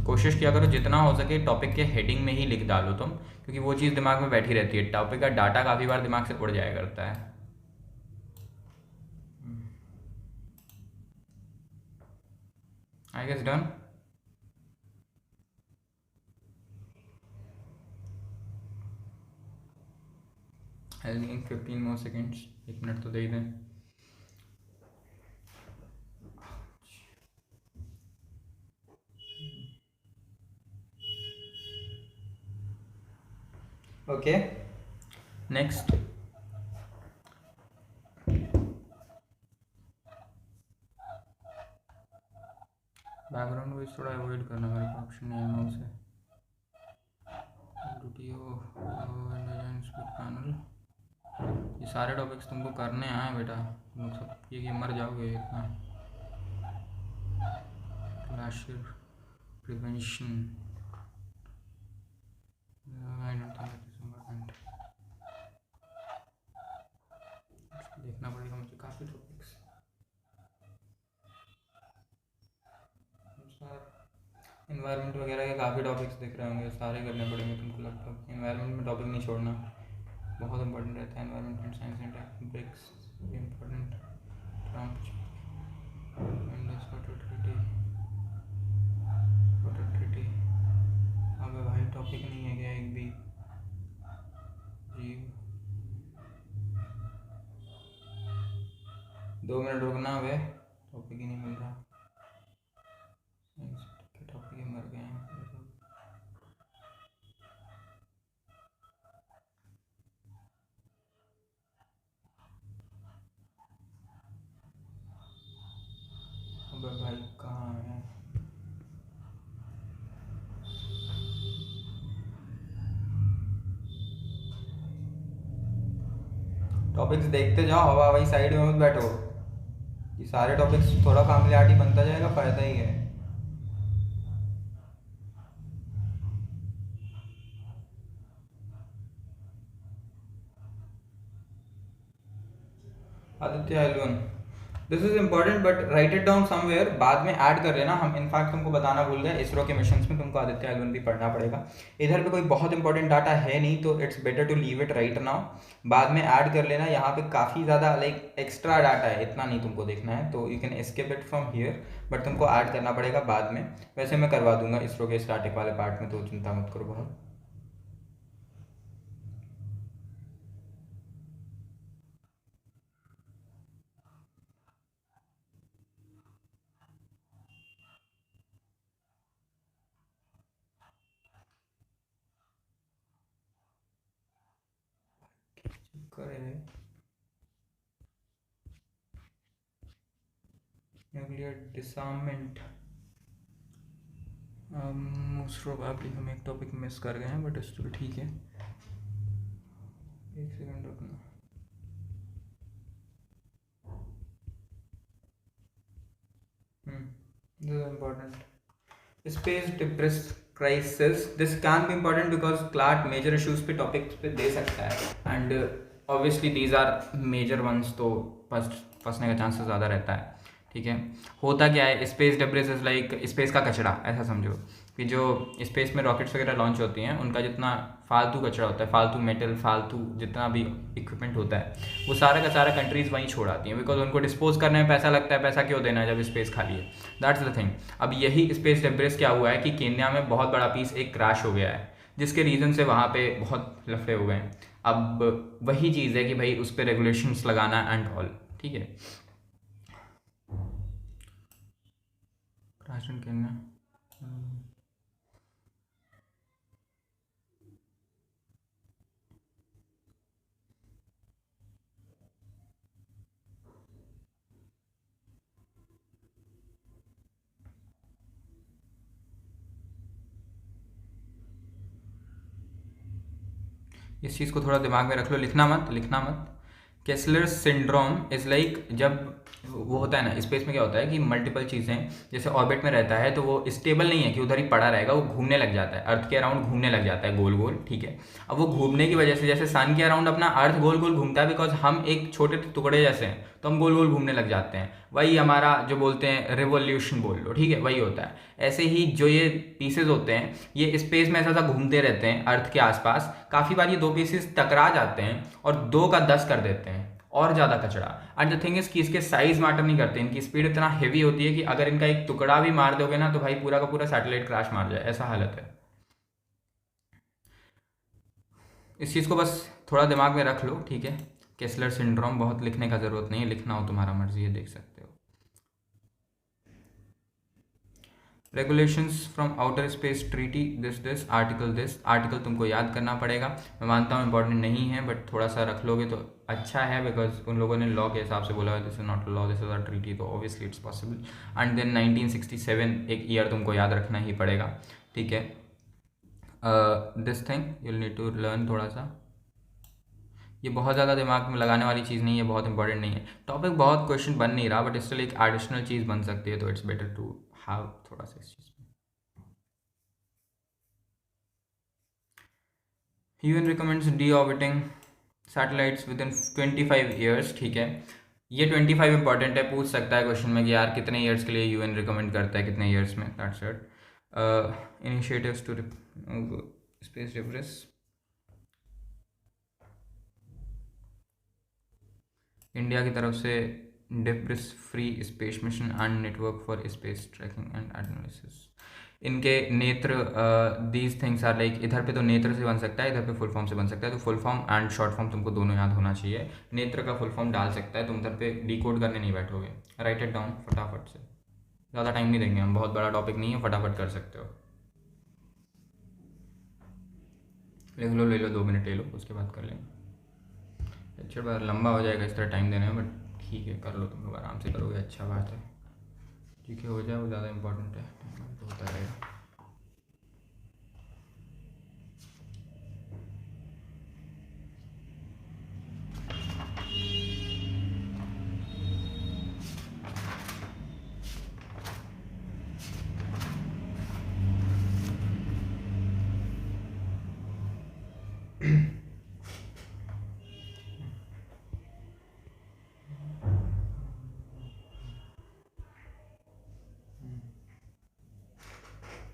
कोशिश किया करो जितना हो सके टॉपिक के हेडिंग में ही लिख डालो तुम, क्योंकि वो चीज़ दिमाग में बैठी रहती है। टॉपिक का डाटा काफ़ी बार दिमाग से उड़ जाया करता है। I guess done. I think 15 more seconds, 1 minute तो दे ही दें। Okay, next. बैकग्राउंड वॉइस थोड़ा अवॉइड करना, मेरे को ऑप्शन नहीं है माउस से। पैनल, ये सारे टॉपिक्स तुमको करने आए बेटा, तुम लोग सब ये मर जाओगे इतना। क्लैशर प्रिवेंशन, देखना पड़ेगा मुझे काफ़ी टॉपिक्स। इन्वायरमेंट वगैरह के काफ़ी टॉपिक्स दिख रहे होंगे, सारे करने पड़ेंगे तुमको लगभग। इन्वायरमेंट में टॉपिक नहीं छोड़ना, बहुत इंपॉर्टेंट रहता है environment science and techniques, important. अबे भाई टॉपिक नहीं है क्या एक भी? जीव, 2 मिनट रुकना, वे टॉपिक ही नहीं मिल रहा। टॉपिक ही मर गए हैं। अबे भाई कहाँ है? टॉपिक्स देखते जाओ, हवा भाई साइड में मत बैठो। ये सारे टॉपिक्स थोड़ा फैमिलियरिटी बनता जाएगा, फ़ायदा ही है। Aditya L one, this is important but right it down somewhere, बाद में ऐड कर लेना। हम इनफैक्ट तुमको बताना भूल गए, इसरो के मिशंस में तुमको आदित्य एलवन भी पढ़ना पड़ेगा। इधर पे कोई बहुत इंपॉर्टेंट डाटा है नहीं, तो it's better to leave it right now, बाद में ऐड कर लेना। यहाँ पे काफ़ी ज़्यादा लाइक एक्स्ट्रा डाटा है, इतना नहीं तुमको देखना है, तो you can escape it from here, but तुमको ऐड करना पड़ेगा बाद में। वैसे मैं करवा दूंगा इसरो के स्टार्टिंग वाले पार्ट में, तो चिंता मत करो बहुत। न्यूक्लियर डिसआर्ममेंट, मोस्ट प्रोबेबली हम एक टॉपिक मिस कर गए हैं, बट स्टिल ठीक है। 1 सेकंड रुकना। This is important. Space debris crisis. This can be important because CLAT major issues पे topics पे दे सकता है, and obviously these are major ones, तो फंसने का चांसेस ज़्यादा रहता है, ठीक है। होता क्या है, space debris is like space का कचरा, ऐसा समझो। कि जो स्पेस में रॉकेट्स वगैरह लॉन्च होती हैं उनका जितना फालतू कचरा होता है, फालतू मेटल, फालतू जितना भी इक्विपमेंट होता है, वो सारा का सारा कंट्रीज़ वहीं छोड़ आती हैं, बिकॉज उनको डिस्पोज करने में पैसा लगता है। पैसा क्यों देना है जब स्पेस खाली है? That's the thing. अब यही स्पेस डेब्रिस क्या हुआ है कि केन्या में बहुत बड़ा पीस एक क्रैश हो गया है, जिसके रीज़न से वहाँ पे बहुत लफड़े हो गए हैं। अब वही चीज़ है कि भाई उस पर रेगुलेशंस लगाना एंड ऑल, ठीक है। Crash in Kenya. इस चीज़ को थोड़ा दिमाग में रख लो, लिखना मत, लिखना मत। केसलर सिंड्रोम इज़ लाइक, जब वो होता है ना स्पेस में, क्या होता है कि मल्टीपल चीज़ें जैसे ऑर्बिट में रहता है तो वो स्टेबल नहीं है कि उधर ही पड़ा रहेगा, वो घूमने लग जाता है, अर्थ के अराउंड घूमने लग जाता है गोल गोल, ठीक है। अब वो घूमने की वजह से, जैसे सन के अराउंड अपना अर्थ गोल गोल घूमता है, बिकॉज हम एक छोटे टुकड़े जैसे हैं तो हम गोल गोल घूमने लग जाते हैं। वही हमारा जो बोलते हैं रिवोल्यूशन बोल लो, ठीक है, वही होता है। ऐसे ही जो ये पीसेज होते हैं ये स्पेस में ऐसा ऐसा घूमते रहते हैं अर्थ के आसपास, काफ़ी बार ये दो पीसेस टकरा जाते हैं और 2 का 10 कर देते हैं और ज़्यादा कचरा। एंड द थिंग इज कि इसके साइज मैटर नहीं करते, इनकी स्पीड इतना हेवी होती है कि अगर इनका एक टुकड़ा भी मार दोगे ना तो भाई पूरा का पूरा सैटेलाइट क्रैश मार जाए, ऐसा हालत है। इस चीज़ को बस थोड़ा दिमाग में रख लो, ठीक है। केसलर सिंड्रोम, बहुत लिखने का ज़रूरत नहीं है, लिखना हो तुम्हारा मर्जी है, देख सकते हो। Regulations from outer space treaty, this this article तुमको याद करना पड़ेगा। मैं मानता हूँ इंपॉर्टेंट नहीं है, बट थोड़ा सा रख लोगे तो अच्छा है, बिकॉज उन लोगों ने लॉ के हिसाब से बोला है this is not law, this is a treaty, तो obviously it's possible. And then 1967 एक ईयर तुमको याद रखना ही पड़ेगा, ठीक है। This thing you'll need to learn थोड़ा सा। ये बहुत ज़्यादा दिमाग में लगाने वाली चीज़ नहीं है, बहुत इंपॉर्टेंट नहीं है टॉपिक, बहुत क्वेश्चन बन नहीं रहा, बट स्टिल एक एडिशनल चीज़ बन सकती है, तो इट्स बेटर टू हैव थोड़ा सा इस चीज़ में। UN recommends D orbiting satellites with in 25 years, ठीक है। ये 25 इंपॉर्टेंट है, पूछ सकता है क्वेश्चन में कि यार कितने ईयर्स के लिए यूएन रिकमेंड करता है, कितने ईयर्स में, that's it. Initiatives to space debris, India की तरफ से debris free space mission and network for space tracking and analysis. इनके Netra, these things are like, इधर पे तो नेत्र से बन सकता है, इधर पे फुल फॉर्म से बन सकता है, तो full form and short form तुमको दोनों याद होना चाहिए। नेत्र का फुल फॉर्म डाल सकता है, तुम इधर पे डिकोड करने नहीं बैठोगे, राइट इट डाउन फटाफट से, ज़्यादा टाइम नहीं देंगे हम, बहुत बड़ा टॉपिक नहीं है, फटाफट कर सकते हो। लिख लो, ले लो, 2 मिनट ले लो, उसके बाद कर लेंगे। लेक्चर बार लंबा हो जाएगा इस तरह टाइम देने में, बट ठीक है, कर लो, तुम लोग आराम से करोगे, अच्छा बात है, ठीक है, हो जाए, वो ज़्यादा इंपॉर्टेंट है, तो होता रहेगा।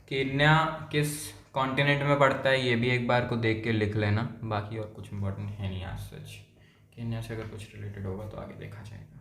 केन्या किस कॉन्टिनेंट में पड़ता है ये भी एक बार को देख के लिख लेना, बाकी और कुछ इंपॉर्टेंट है नहीं आज सच। केन्या से अगर कुछ रिलेटेड होगा तो आगे देखा जाएगा।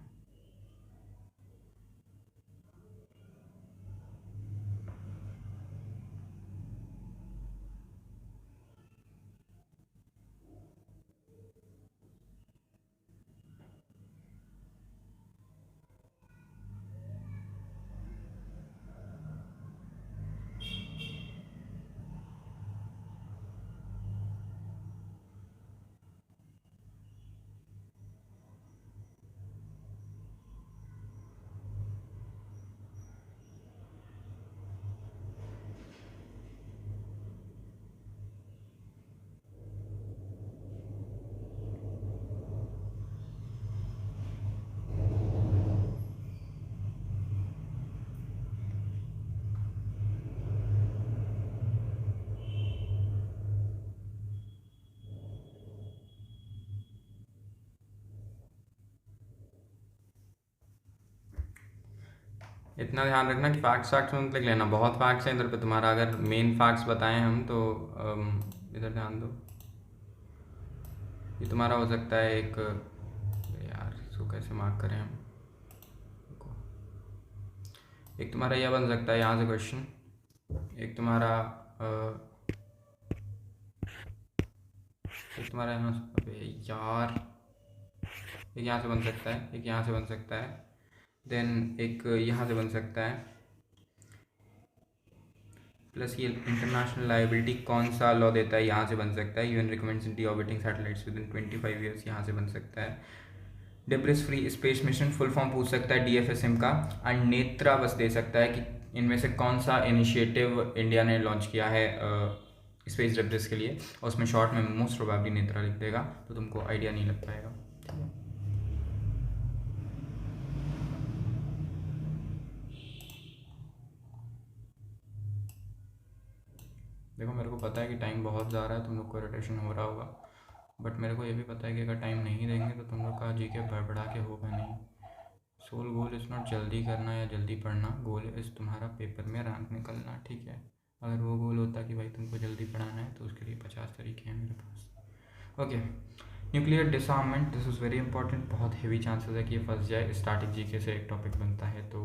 इतना ध्यान रखना कि फैक्ट्स फैक्ट्स मत लिख लेना, बहुत फैक्ट्स हैं इधर पे तुम्हारा, अगर मेन फैक्ट्स बताएं हम तो इधर ध्यान दो। ये तुम्हारा हो सकता है एक, यार इसको कैसे मार्क करें हम, एक तुम्हारा यह बन सकता है यहाँ से क्वेश्चन, एक तुम्हारा एक तुम्हारा यहाँ से, अबे यार, एक यहाँ से बन सकता है, एक यहाँ से बन सकता है, देन एक यहाँ से बन सकता है, प्लस ये इंटरनेशनल लाइबिलिटी कौन सा लॉ देता है यहाँ से बन सकता है, UN recommends D orbiting satellites with in 25 years यहाँ से बन सकता है, debris free space mission full form पूछ सकता है डीएफएसएम का, एंड नेत्रा बस दे सकता है कि इनमें से कौन सा इनिशिएटिव इंडिया ने लॉन्च किया है स्पेस डिब्रिस के लिए, और उसमें शॉर्ट में मोस्ट प्रोबेबली नेत्रा लिख देगा तो तुमको आइडिया नहीं लग पाएगा। देखो मेरे को पता है कि टाइम बहुत जा रहा है, तुम लोग को इरिटेशन हो रहा होगा, बट मेरे को ये भी पता है कि अगर टाइम नहीं देंगे तो तुम लोग का जीके बढ़ा के होगा नहीं। सोल गोल इज़ नॉट जल्दी करना या जल्दी पढ़ना, गोल इज़ तुम्हारा पेपर में रैंक निकलना, ठीक है। अगर वो गोल होता कि भाई तुमको जल्दी पढ़ाना है तो उसके लिए 50 तरीके हैं मेरे पास। Okay, nuclear disarmament, this is very important, बहुत हेवी चांसेस है कि ये फंस जाए, स्टैटिक जीके से एक टॉपिक बनता है तो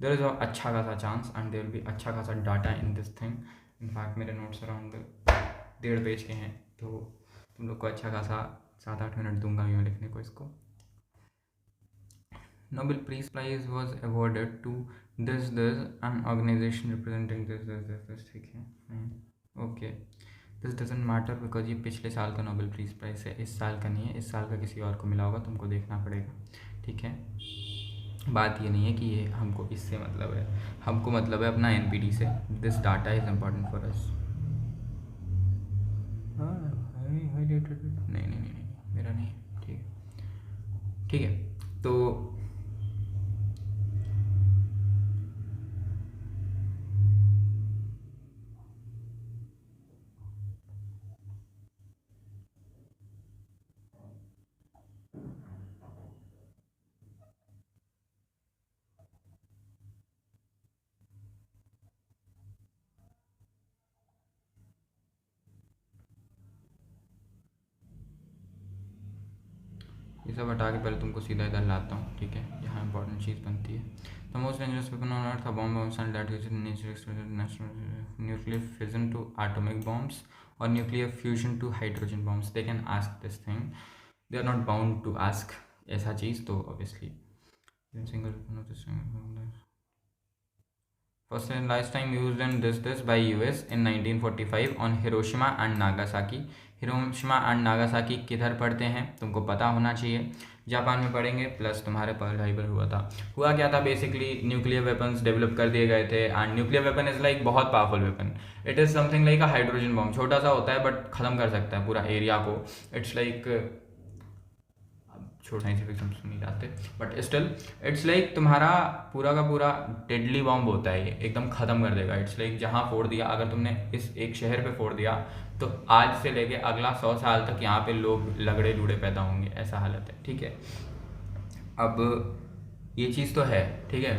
देयर इज़ अ अच्छा खासा chance and there will be अच्छा खासा data in this thing. In fact मेरे नोट्स अराउंड 1.5 पेज के हैं तो तुम लोग को अच्छा खासा 7-8 मिनट दूंगा मैं लिखने को इसको। Nobel Peace Prize was awarded to this an organization representing this, ठीक है, okay. This doesn't matter because ये पिछले साल का नोबेल पीस प्राइज़ है, इस साल का नहीं है, इस साल का किसी और को मिला होगा, तुमको देखना पड़ेगा, ठीक है। बात ये नहीं है कि ये हमको इससे मतलब है, हमको मतलब है अपना एनपीटी से। This data is important for us. नहीं नहीं नहीं नहीं मेरा नहीं, ठीक है ठीक है। तो ये सब हटा के पहले तुमको सीधा इधर लाता हूँ, ठीक है। यहाँ इंपॉर्टेंट चीज़ बनती है, the most dangerous weapon on earth, bomb and that is nuclear fission to atomic bombs और nuclear fusion to hydrogen bombs. They can ask this thing, they are not bound to ask ऐसा चीज़, तो obviously single first and last time used in this by US in 1945 on Hiroshima and Nagasaki. Hiroshima and Nagasaki किधर पढ़ते हैं तुमको पता होना चाहिए, जापान में पढ़ेंगे, प्लस तुम्हारे पर्ल हार्बर हुआ था। हुआ क्या था, बेसिकली न्यूक्लियर वेपन्स डेवलप कर दिए गए थे, and nuclear weapon is like बहुत powerful weapon, it is something like a hydrogen bomb, छोटा सा होता है बट ख़त्म कर सकता है पूरा एरिया को। इट्स लाइक छोटा साइंटिफिक टर्म्स नहीं जाते बट स्टिल इट्स लाइक तुम्हारा पूरा का पूरा डेडली बॉम्ब होता है, ये एकदम ख़त्म कर देगा। इट्स लाइक जहाँ फोड़ दिया, अगर तुमने इस एक शहर पे फोड़ दिया तो आज से लेके अगला 100 साल तक यहाँ पे लोग लगड़े लूड़े पैदा होंगे, ऐसा हालत है, ठीक है। अब ये चीज़ तो है, ठीक है,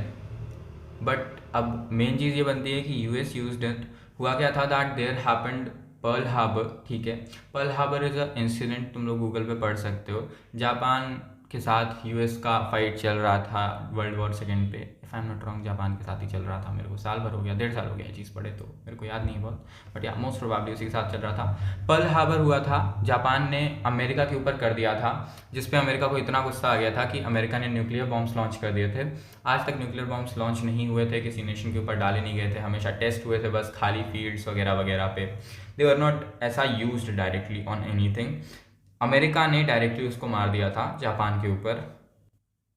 बट अब मेन चीज़ ये बनती है कि यूएस यूज्ड इट। हुआ क्या था that there happened Pearl Harbor, ठीक है। Pearl Harbor is a incident, तुम लोग गूगल पे पढ़ सकते हो। जापान के साथ यूएस का फाइट चल रहा था वर्ल्ड वॉर सेकेंड पे, if I am not wrong Japan के साथ ही चल रहा था। मेरे को साल भर हो गया, 1.5 साल हो गया ये चीज़ पढ़े, तो मेरे को याद नहीं है बहुत, बट या मोस्ट प्रोबेबली उसी के साथ चल रहा था। पर्ल हार्बर हुआ था, जापान ने अमेरिका के ऊपर कर दिया था, जिसपे अमेरिका को इतना गुस्सा आ गया था कि अमेरिका ने न्यूक्लियर बॉम्ब्स लॉन्च कर दिए थे। आज तक न्यूक्लियर बॉम्ब्स लॉन्च नहीं हुए थे, किसी नेशन के ऊपर डाले नहीं गए थे, हमेशा टेस्ट हुए थे बस खाली फील्ड्स वगैरह वगैरह पे। दे वर नॉट ऐसा used directly on anything. America ने डायरेक्टली उसको मार दिया था जापान के ऊपर,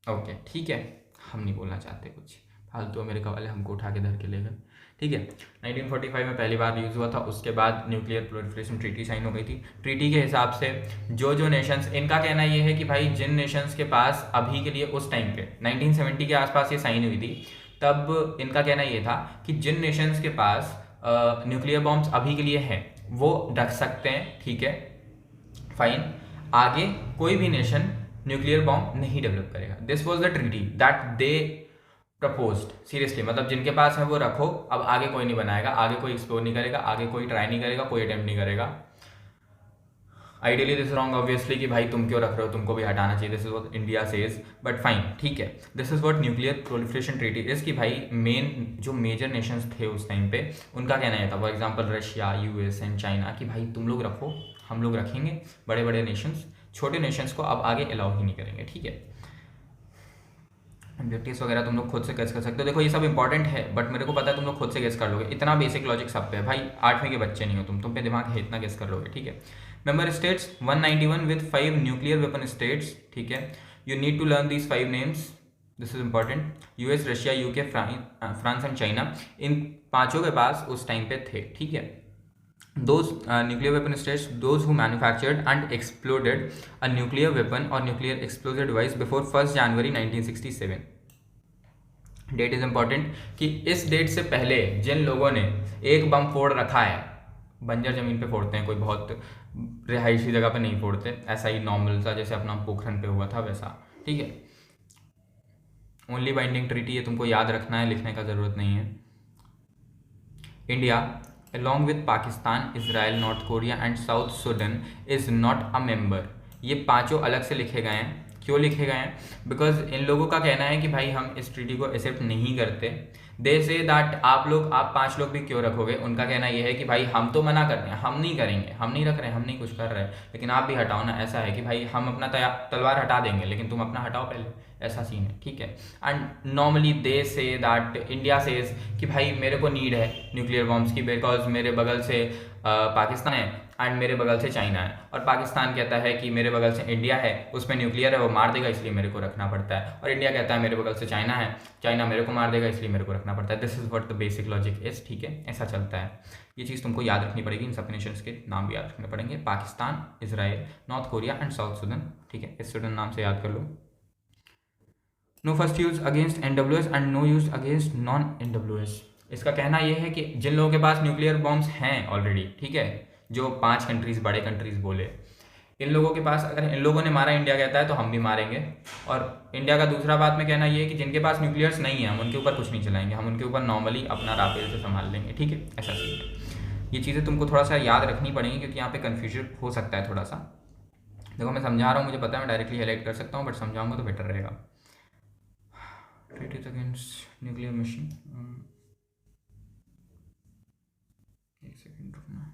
ओके ठीक है। हम नहीं बोलना चाहते कुछ फालतू, अमेरिका वाले हमको उठा के धर के ले गए, ठीक है। 1945 में पहली बार यूज़ हुआ था, उसके बाद न्यूक्लियर प्रोलिफरेशन ट्रीटी साइन हो गई थी। ट्रीटी के हिसाब से जो नेशंस, इनका कहना ये है कि भाई जिन नेशंस के पास अभी के लिए उस टाइम पे 1970 के आसपास ये साइन हुई थी, तब इनका कहना ये था कि जिन नेशंस के पास न्यूक्लियर बॉम्ब्स अभी के लिए हैं वो रख सकते हैं, ठीक है फाइन। आगे कोई भी नेशन न्यूक्लियर बॉम्ब नहीं डेवलप करेगा। This was the treaty that they proposed, seriously, मतलब जिनके पास है वो रखो, अब आगे कोई नहीं बनाएगा, आगे कोई एक्सप्लोर नहीं करेगा, आगे कोई ट्राई नहीं करेगा, कोई अटेम्प्ट नहीं करेगा। आइडियली दिस रॉन्ग ऑब्वियसली कि भाई तुम क्यों रख रहे हो, तुमको भी हटाना चाहिए, this is what India says, but fine, ठीक है। This is what nuclear proliferation treaty is, कि भाई मेन जो मेजर नेशंस थे उस टाइम पे उनका कहना यह था, for example Russia, US and China, कि भाई तुम लोग रखो, हम लोग रखेंगे, बड़े बड़े नेशंस छोटे नेशंस को अब आगे अलाउ ही नहीं करेंगे, ठीक है। ऑब्जेक्टिव्स वगैरह तुम लोग खुद से गेस कर सकते हो, देखो ये सब इंपॉर्टेंट है, बट मेरे को पता है तुम लोग खुद से गेस कर लोगे, इतना बेसिक लॉजिक सब पे है भाई, 8वीं के बच्चे नहीं हो तुम पे दिमाग है, इतना गेस कर लोगे, ठीक है। Member states 191 with 5 nuclear weapon states, ठीक है। You need to learn these 5 names, this is important. US, Russia, UK, France and China, इन पांचों के पास उस टाइम पे थे, ठीक है। Those nuclear weapon states, those who manufactured and exploded a nuclear weapon or nuclear explosive device before 1st January 1967. Date is important, कि इस डेट से पहले जिन लोगों ने एक बम फोड़ रखा है, बंजर जमीन पे फोड़ते हैं, कोई बहुत रिहायशी जगह पे नहीं फोड़ते, ऐसा ही नॉर्मल सा जैसे अपना पोखरन पे हुआ था वैसा, ठीक है। ओनली बाइंडिंग ट्रीटी है, तुमको याद रखना है, लिखने का जरूरत नहीं है। India along with Pakistan, Israel, North Korea and South Sudan is not a member। ये पांचों अलग से लिखे गए हैं, क्यों लिखे गए हैं, बिकॉज इन लोगों का कहना है कि भाई हम इस ट्रीटी को एक्सेप्ट नहीं करते। दे से दैट आप 5 लोग भी क्यों रखोगे, उनका कहना यह है कि भाई हम तो मना कर रहे हैं, हम नहीं करेंगे, हम नहीं रख रहे हैं, हम नहीं कुछ कर रहे हैं, लेकिन आप भी हटाओ ना। ऐसा है कि भाई हम अपना तलवार हटा देंगे, लेकिन तुम अपना हटाओ पहले, ऐसा सीन है, ठीक है। And normally they say that India says कि भाई मेरे को नीड है न्यूक्लियर बॉम्ब्स की, बिकॉज मेरे बगल से पाकिस्तान है एंड मेरे बगल से चाइना है, और पाकिस्तान कहता है कि मेरे बगल से इंडिया है, उसमें न्यूक्लियर है, वो मार देगा, इसलिए मेरे को रखना पड़ता है, और इंडिया कहता है मेरे बगल से चाइना है, चाइना मेरे को मार देगा, इसलिए मेरे को रखना पड़ता है। This is what the basic logic is, ठीक है, ऐसा चलता है। ये चीज़ तुमको याद रखनी पड़ेगी, इन सब नेशंस के नाम भी याद रखने पड़ेंगे, Pakistan, Israel, North Korea and South Sudan, ठीक है, इस सुडान नाम से याद कर लो। No first use against NWS and no use against non NWS। इसका कहना यह है कि जिन लोगों के पास न्यूक्लियर बॉम्ब्स हैं ऑलरेडी, ठीक है, जो 5 कंट्रीज, बड़े कंट्रीज बोले, इन लोगों के पास अगर इन लोगों ने मारा, इंडिया कहता है तो हम भी मारेंगे। और इंडिया का दूसरा बात में कहना ये है कि जिनके पास न्यूक्लियर्स नहीं है हम उनके ऊपर कुछ नहीं चलाएंगे, हम उनके ऊपर नॉर्मली अपना राफेल से संभाल लेंगे, ठीक है, ऐसा सीन। ये चीज़ें तुमको थोड़ा सा याद रखनी पड़ेंगी, क्योंकि यहाँ पे कन्फ्यूजन हो सकता है थोड़ा सा। देखो मैं समझा रहा हूँ, मुझे पता है मैं डायरेक्टली हाईलाइट कर सकता हूँ, बट समझाऊंगा तो बेटर रहेगा। Treaties against nuclear machine, एक सेकेंड रुकना।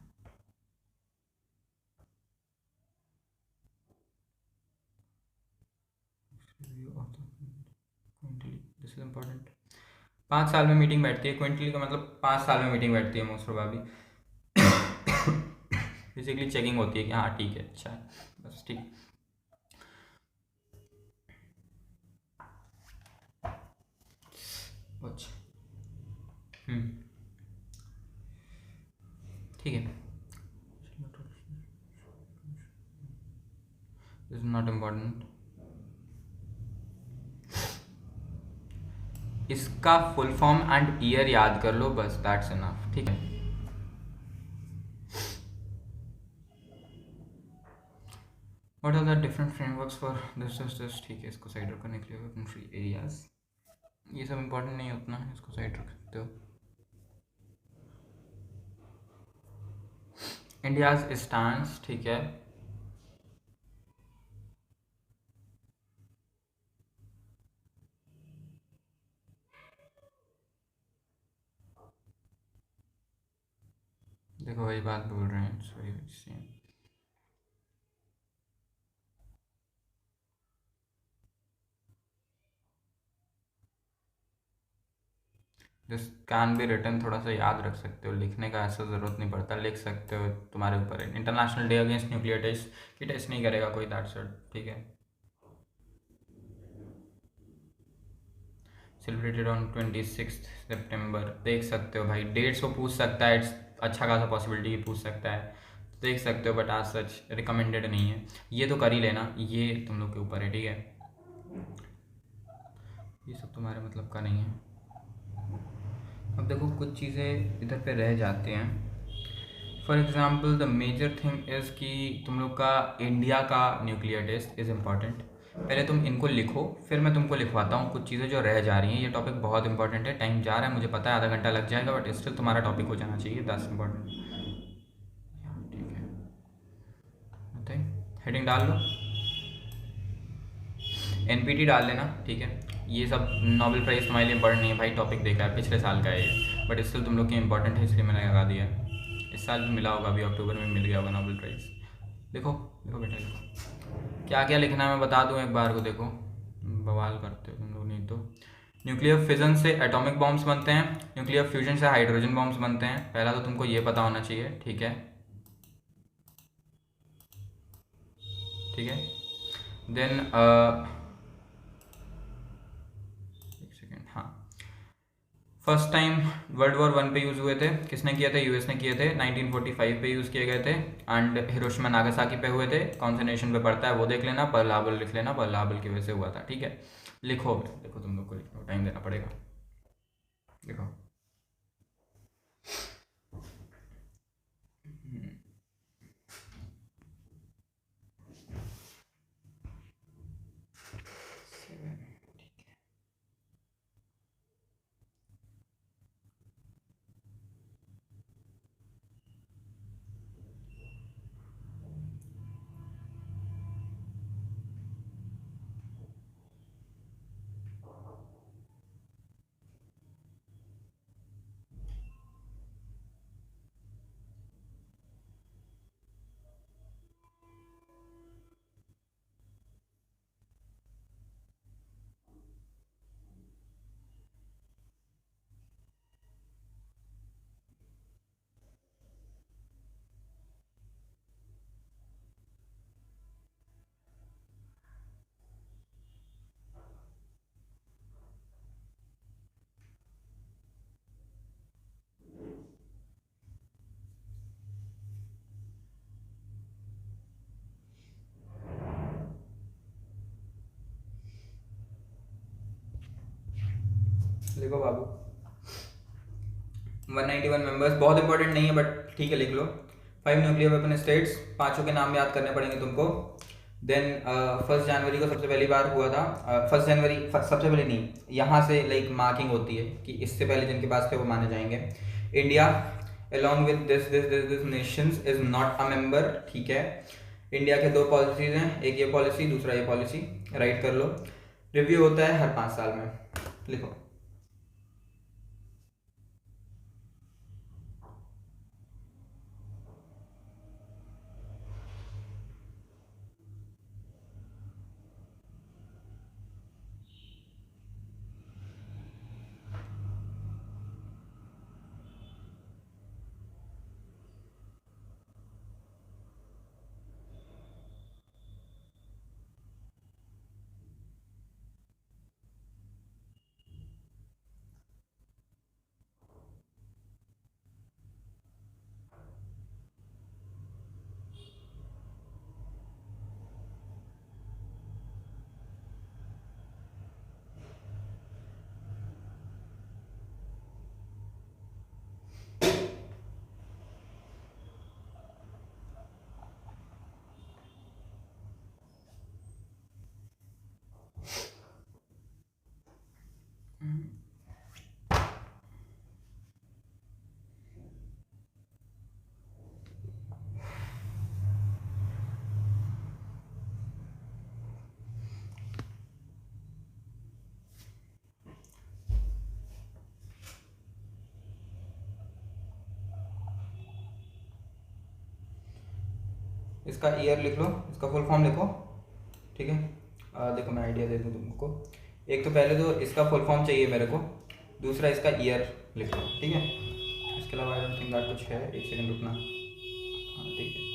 This is important. 5 साल में मीटिंग बैठती है, क्विंटली का मतलब 5 साल में मीटिंग बैठती है मोस्ट प्रोबेबली। बेसिकली चेकिंग होती है कि हाँ ठीक है, अच्छा है, बस ठीक। अच्छा, ठीक है, दिस इज नॉट इम्पॉर्टेंट। इसका फुल फॉर्म एंड ईयर याद कर लो, बस दैट्स इनफ, ठीक है। What are the different frameworks for this, ठीक है, इसको साइड रखो। न्यूक्लियर वेपन फ्री एरियाज, ये सब इंपॉर्टेंट नहीं उतना, इसको साइड रख सकते हो। इंडियाज स्टैंड्स, ठीक है, देखो वही बात बोल रहे हैं, sorry same. This can be written, थोड़ा सा याद रख सकते हो, लिखने का ऐसा ज़रूरत नहीं पड़ता, लिख सकते हो, तुम्हारे ऊपर है। International day against nuclear test, कि टेस्ट नहीं करेगा कोई, दैट्स इट, ठीक है। सेलिब्रेटेड ऑन 26 सितंबर, देख सकते हो भाई, डेट्स को पूछ सकता है, अच्छा खासा पॉसिबिलिटी पूछ सकता है, देख सकते हो, बट आज सच रिकमेंडेड नहीं है। ये तो कर ही लेना, ये तुम लोग के ऊपर है, ठीक है, ये सब तुम्हारे मतलब का नहीं है। अब देखो कुछ चीज़ें इधर पे रह जाते हैं। For example the major thing is कि तुम लोग का इंडिया का न्यूक्लियर टेस्ट इज़ इम्पॉर्टेंट, पहले तुम इनको लिखो, फिर मैं तुमको लिखवाता हूँ कुछ चीज़ें जो रह जा रही हैं। ये टॉपिक बहुत इंपॉर्टेंट है, टाइम जा रहा है मुझे पता है, आधा घंटा लग जाएगा, बट स्टिल तुम्हारा टॉपिक हो जाना चाहिए, दैट्स इंपॉर्टेंट। ठीक है, बताइए, हेडिंग डाल लो, एनपीटी डाल लेना, ठीक है। ये सब नोबेल प्राइज़ तुम्हारे लिए इंपॉर्टेंट नहीं है भाई, टॉपिक देखा है, पिछले साल का है ये, बट स्टिल तुम लोग की इंपॉर्टेंट है इसलिए मैंने लगा दिया है। इस साल भी मिला होगा, अभी अक्टूबर में मिल गया होगा नोबेल प्राइज़। लिखो लिखो बेटा लिखो, क्या क्या लिखना है मैं बता दूँ एक बार को, देखो बवाल करते हो तुम लोग नहीं तो। न्यूक्लियर फिजन से एटॉमिक बॉम्ब्स बनते हैं, न्यूक्लियर फ्यूजन से हाइड्रोजन बॉम्ब्स बनते हैं, पहला तो तुमको ये पता होना चाहिए, ठीक है। ठीक है, देन एक सेकेंड, हाँ, first time world war one पे यूज़ हुए थे, किसने किए थे, यूएस ने किए थे, 1945 पे यूज़ किए गए थे। एंड हिरोशिमा नागासाकी पे हुए थे, कौन से नेशन पे पड़ता है वो देख लेना, पर्ल हार्बर लिख लेना, पर्ल हार्बर की वजह से हुआ था, ठीक है। लिखो, देखो तुम लोग को लिखो, टाइम देना पड़ेगा, लिखो। लिखो बाबू, 191 मेंबर्स, बहुत इंपॉर्टेंट नहीं है बट ठीक है लिख लो। 5 न्यूक्लियर वेपन स्टेट्स, पांचों के नाम याद करने पड़ेंगे तुमको। देन 1 जनवरी को सबसे पहली बार हुआ था, 1 जनवरी सबसे पहले नहीं, यहाँ से लाइक मार्किंग होती है कि इससे पहले जिनके पास थे वो माने जाएंगे। India along with this nations is not a member, ठीक है। इंडिया के 2 पॉलिसीज हैं, एक ये पॉलिसी दूसरा ये पॉलिसी, राइट कर लो। रिव्यू होता है हर 5 साल में, लिखो। इसका ईयर लिख लो, इसका फुल फॉर्म लिखो, ठीक है। देखो मैं आइडिया दे दूँ तुमको, एक तो पहले तो इसका फुल फॉर्म चाहिए मेरे को, दूसरा इसका ईयर लिख लो, ठीक है। इसके अलावा आई डोंट थिंक दैट कुछ है, एक सेकंड रुकना, हाँ ठीक है।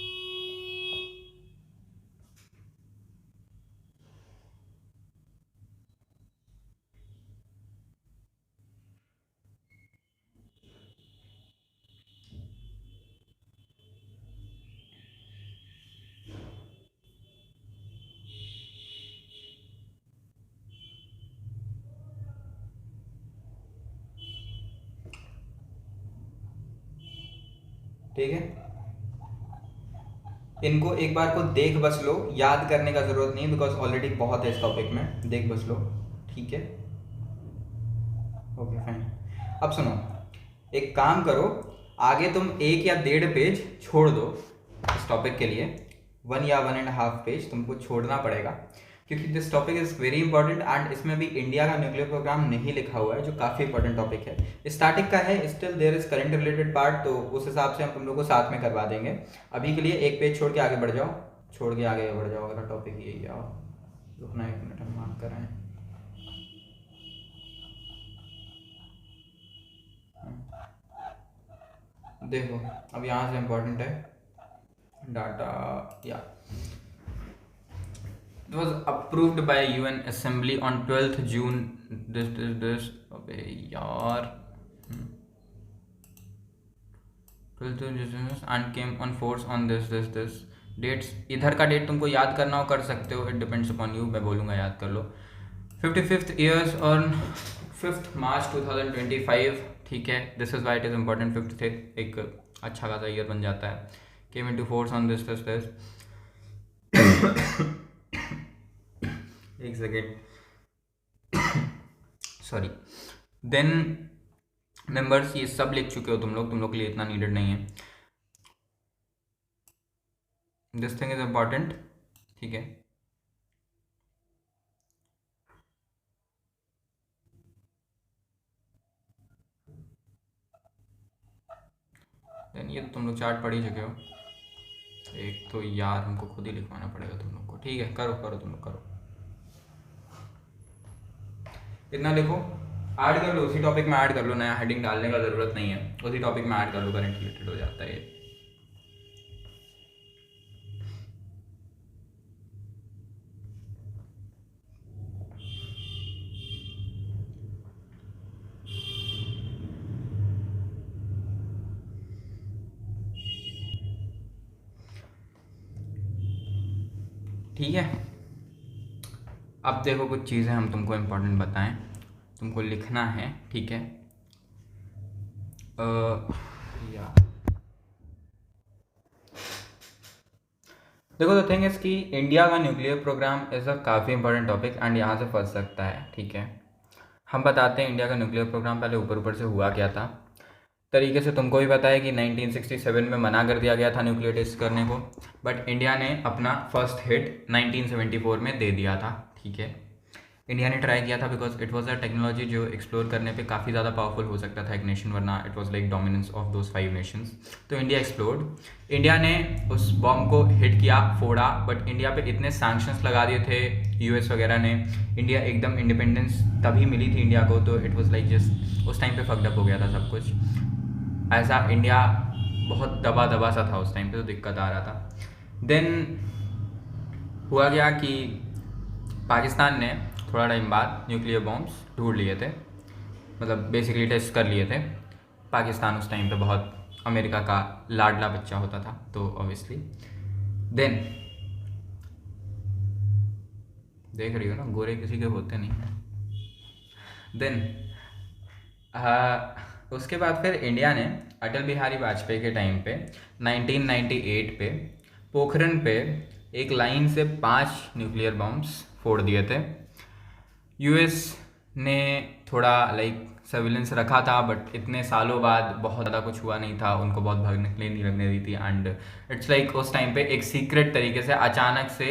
ठीक है, इनको एक बार को देख बस लो, याद करने का ज़रूरत नहीं, बिकॉज ऑलरेडी बहुत है इस टॉपिक में, देख बस लो, ठीक है। Okay fine. अब सुनो, एक काम करो, आगे तुम 1 या 1.5 पेज छोड़ दो इस टॉपिक के लिए, 1 या 1.5 पेज तुमको छोड़ना पड़ेगा, क्योंकि this topic is very important and इसमें भी इंडिया का न्यूक्लियर प्रोग्राम नहीं लिखा हुआ है, जो काफ़ी इंपॉर्टेंट टॉपिक है। स्टैटिक का है, still there is current related part, तो उस हिसाब से हम तुम लोग को साथ में करवा देंगे। अभी के लिए 1 पेज छोड़ के आगे बढ़ जाओ, छोड़ के आगे बढ़ जाओ, अगर टॉपिक यही आओ। रुकना 1 मिनट, हम मार्क कर रहे हैं। देखो अब यहाँ से इम्पोर्टेंट है डाटा, या it was approved by UN Assembly on 12th June this अबे यार 12th June and came on force on this dates। इधर का डेट तुमको याद करना हो कर सकते हो, इट डिपेंड्स अपॉन यू, मैं बोलूँगा याद कर लो। 55th years on 5th March 2025, ठीक है। This is why it is important, 5th एक अच्छा खासा ईयर बन जाता है। Came into force on this एक सेकेंड, सॉरी। देन मेंबर्स, ये सब लिख चुके हो तुम लोग के लिए इतना नीडेड नहीं है। दिस थिंग इज इम्पॉर्टेंट, ठीक है। देन ये तो तुम लोग चार्ट पढ़ ही चुके हो, एक तो यार हमको खुद ही लिखवाना पड़ेगा तुम लोग को, ठीक है। करो तुम लोग करो, इतना लिखो, ऐड कर लो उसी टॉपिक में, ऐड कर लो, नया हेडिंग डालने का ज़रूरत नहीं है, उसी टॉपिक में ऐड कर लो, करंट रिलेटेड हो जाता है ये। ठीक है, अब देखो कुछ चीज़ें हम तुमको इम्पोर्टेंट बताएं, तुमको लिखना है, ठीक है। यार देखो, द थिंग इज़ कि इंडिया का न्यूक्लियर प्रोग्राम इज़ अ काफ़ी इंपॉर्टेंट टॉपिक एंड यहाँ से फंस सकता है, ठीक है। हम बताते हैं इंडिया का न्यूक्लियर प्रोग्राम पहले ऊपर से हुआ क्या था। तरीके से तुमको भी पता है कि 1967 में मना कर दिया गया था न्यूक्लियर टेस्ट करने को, बट इंडिया ने अपना फर्स्ट हिट 1974 में दे दिया था, ठीक है। इंडिया ने ट्राई किया था because it was a technology जो एक्सप्लोर करने पे काफ़ी ज़्यादा पावरफुल हो सकता था एक नेशन, वरना it was like dominance of those 5 Nations. तो इंडिया एक्सप्लोर्ड, इंडिया ने उस बॉम्ब को हिट किया, फोड़ा, बट इंडिया पे इतने सैंक्शंस लगा दिए थे यूएस वगैरह ने, इंडिया एकदम इंडिपेंडेंस तभी मिली थी इंडिया को, तो इट वाज लाइक जस्ट उस टाइम पे फक्ड अप हो गया था सब कुछ। ऐसा इंडिया बहुत दबा सा था उस टाइम पे, तो दिक्कत आ रहा था। देन हुआ गया कि पाकिस्तान ने थोड़ा टाइम बाद न्यूक्लियर बॉम्ब्स ढूंढ लिए थे, मतलब बेसिकली टेस्ट कर लिए थे। पाकिस्तान उस टाइम पे बहुत अमेरिका का लाडला बच्चा होता था, तो ऑब्वियसली देन देख रही हो ना, गोरे किसी के होते नहीं। देन उसके बाद फिर इंडिया ने अटल बिहारी वाजपेयी के टाइम पे 1998 पे पोखरण पे एक लाइन से 5 न्यूक्लियर बॉम्ब्स फोड़ दिए थे। यूएस ने थोड़ा लाइक सर्विलेंस रखा था, बट इतने सालों बाद बहुत ज़्यादा कुछ हुआ नहीं था, उनको बहुत भागने के लिए नहीं लगने दी थी। एंड इट्स लाइक उस टाइम पे एक सीक्रेट तरीके से अचानक से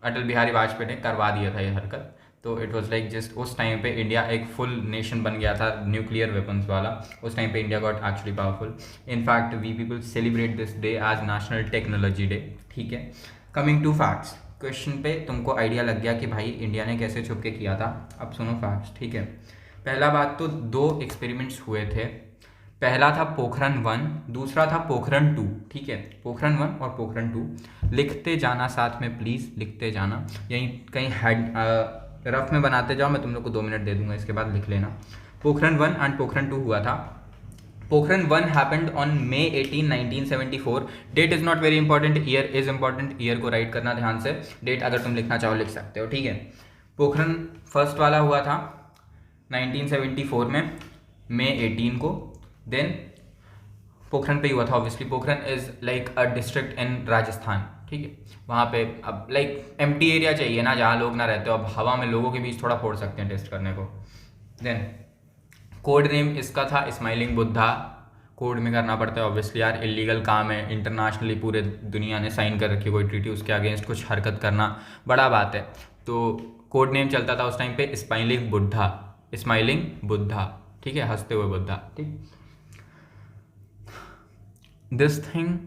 अटल बिहारी वाजपेयी ने करवा दिया था ये हरकत, तो इट वाज लाइक जस्ट उस टाइम पे इंडिया एक फुल नेशन बन गया था न्यूक्लियर वेपन्स वाला। उस टाइम पे India got actually powerful. In fact we people celebrate this day as national technology day, ठीक है। कमिंग टू फैक्ट्स, क्वेश्चन पे तुमको आइडिया लग गया कि भाई इंडिया ने कैसे छुप के किया था। अब सुनो फैक्ट्स, ठीक है। पहला बात तो 2 एक्सपेरिमेंट्स हुए थे, पहला था पोखरण 1, दूसरा था पोखरण 2, ठीक है। पोखरण 1 और पोखरण 2 लिखते जाना साथ में, प्लीज़ लिखते जाना, यहीं कहीं हेड रफ में बनाते जाओ, मैं तुम लोग को 2 मिनट दे दूंगा, इसके बाद लिख लेना। पोखरण 1 एंड पोखरण 2 हुआ था। Pokhran 1 happened on May 18, 1974। That is not very important, year is important, year को राइट करना ध्यान से, डेट अगर तुम लिखना चाहो लिख सकते हो, ठीक है। पोखरण फर्स्ट वाला हुआ था 1974 में May 18 को। देन पोखरण पे ही हुआ था obviously. Pokhran is like a district in Rajasthan, ठीक है। वहाँ पे अब लाइक एम्प्टी एरिया चाहिए ना जहाँ लोग ना रहते हो, अब हवा में लोगों के बीच थोड़ा फोड़ सकते हैं टेस्ट करने को। देन कोड नेम इसका था स्माइलिंग बुद्धा। कोड में करना पड़ता है ऑब्वियसली यार, इलीगल काम है, इंटरनेशनली पूरे दुनिया ने साइन कर रखी कोई ट्रीटी, उसके अगेंस्ट कुछ हरकत करना बड़ा बात है। तो कोड नेम चलता था उस टाइम पे स्माइलिंग बुद्धा, स्माइलिंग बुद्धा, ठीक है, हंसते हुए बुद्धा, ठीक। दिस थिंग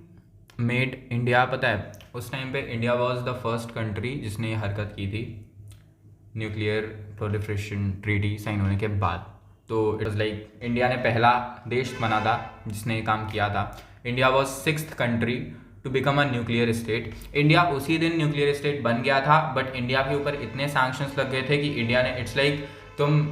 मेड इंडिया, पता है उस टाइम पे India was the first country जिसने ये हरकत की थी न्यूक्लियर प्रोलिफरेशन ट्रीटी साइन होने के बाद। तो इट वॉज लाइक इंडिया ने पहला देश बना था जिसने ये काम किया था। India was 6th country to become a nuclear state. India उसी दिन न्यूक्लियर स्टेट बन गया था, बट इंडिया के ऊपर इतने सैंक्शंस लग गए थे कि इंडिया ने, इट्स लाइक तुम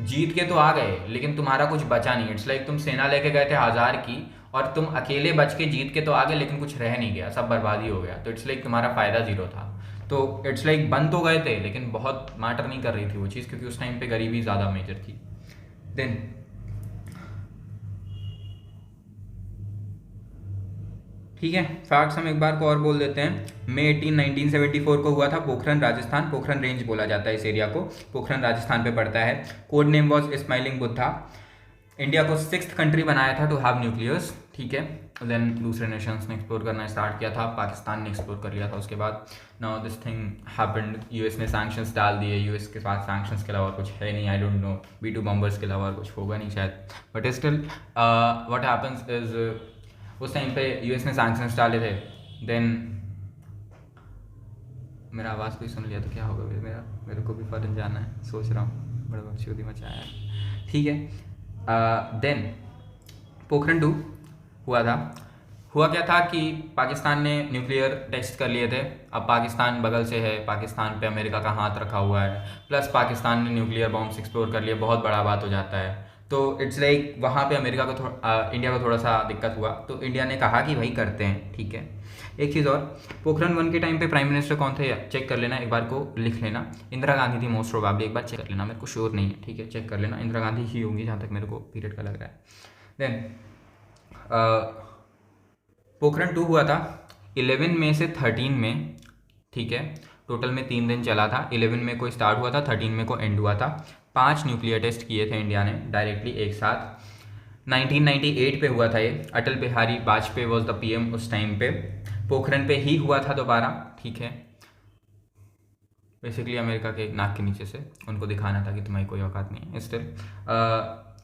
जीत के तो आ गए लेकिन तुम्हारा कुछ बचा नहीं। इट्स लाइक तुम सेना लेके गए थे 1000 की और तुम अकेले बच के जीत के तो आ गए लेकिन कुछ रह नहीं गया, सब बर्बादी हो गया। तो इट्स लाइक तुम्हारा फ़ायदा जीरो था। तो इट्स लाइक बन तो गए थे लेकिन बहुत मैटर नहीं कर रही थी वो चीज़, क्योंकि उस टाइम पे गरीबी ज़्यादा मेजर थी। देन ठीक है, फैक्ट्स हम एक बार को और बोल देते हैं। मई 18 1974 को हुआ था पोखरन राजस्थान, पोखरन रेंज बोला जाता है इस एरिया को, पोखरन राजस्थान पे पड़ता है। Code name was smiling Buddha. India को 6th कंट्री बनाया था टू हैव न्यूक्लियर्स, ठीक है। देन दूसरे नेशंस ने एक्सप्लोर करना स्टार्ट किया था, पाकिस्तान ने एक्सप्लोर कर लिया था उसके बाद। Now this thing happened, US ने सैंक्शंस डाल दिए, यूएस के पास सैंक्शंस के अलावा कुछ है नहीं, आई डोंट नो, B2 बम्बर्स के अलावा कुछ होगा नहीं शायद, but still what happens is उस टाइम पे यूएस ने सैंक्शंस डाले थे। देन मेरा आवाज़ कोई सुन लिया तो क्या होगा, मेरे को भी फॉरेन जाना है, सोच रहा हूँ, बड़ा बकचोदी मचाया है, ठीक है। देन पोखरन 2 हुआ था। हुआ क्या था कि पाकिस्तान ने न्यूक्लियर टेस्ट कर लिए थे। अब पाकिस्तान बगल से है, पाकिस्तान पे अमेरिका का हाथ रखा हुआ है, प्लस पाकिस्तान ने न्यूक्लियर बॉम्ब्स एक्सप्लोर कर लिए, बहुत बड़ा बात हो जाता है। तो इट्स लाइक वहाँ पे अमेरिका को इंडिया को थोड़ा सा दिक्कत हुआ, तो इंडिया ने कहा कि भाई करते हैं, ठीक है। एक चीज़ और, पोखरन 1 के टाइम पे प्राइम मिनिस्टर कौन थे चेक कर लेना, एक बार को लिख लेना। इंदिरा गांधी थी मोस्ट प्रोबेबली, एक बार चेक कर लेना, मेरे को श्योर नहीं है, ठीक है, चेक कर लेना। इंदिरा गांधी ही होंगी जहाँ तक मेरे को पीरियड का लग रहा है। देन पोखरन 2 हुआ था 11 मई से 13 में, ठीक है। टोटल में 3 दिन चला था। 11 मई को स्टार्ट हुआ था, 13 मई को एंड हुआ था। 5 न्यूक्लियर टेस्ट किए थे इंडिया ने डायरेक्टली एक साथ। 1998 पे हुआ था ये। Atal Bihari Vajpayee was the PM उस टाइम पे। पोखरन पे ही हुआ था दोबारा, ठीक है। बेसिकली अमेरिका के नाक के नीचे से उनको दिखाना था कि तुम्हारी कोई औकात नहीं है। स्टिल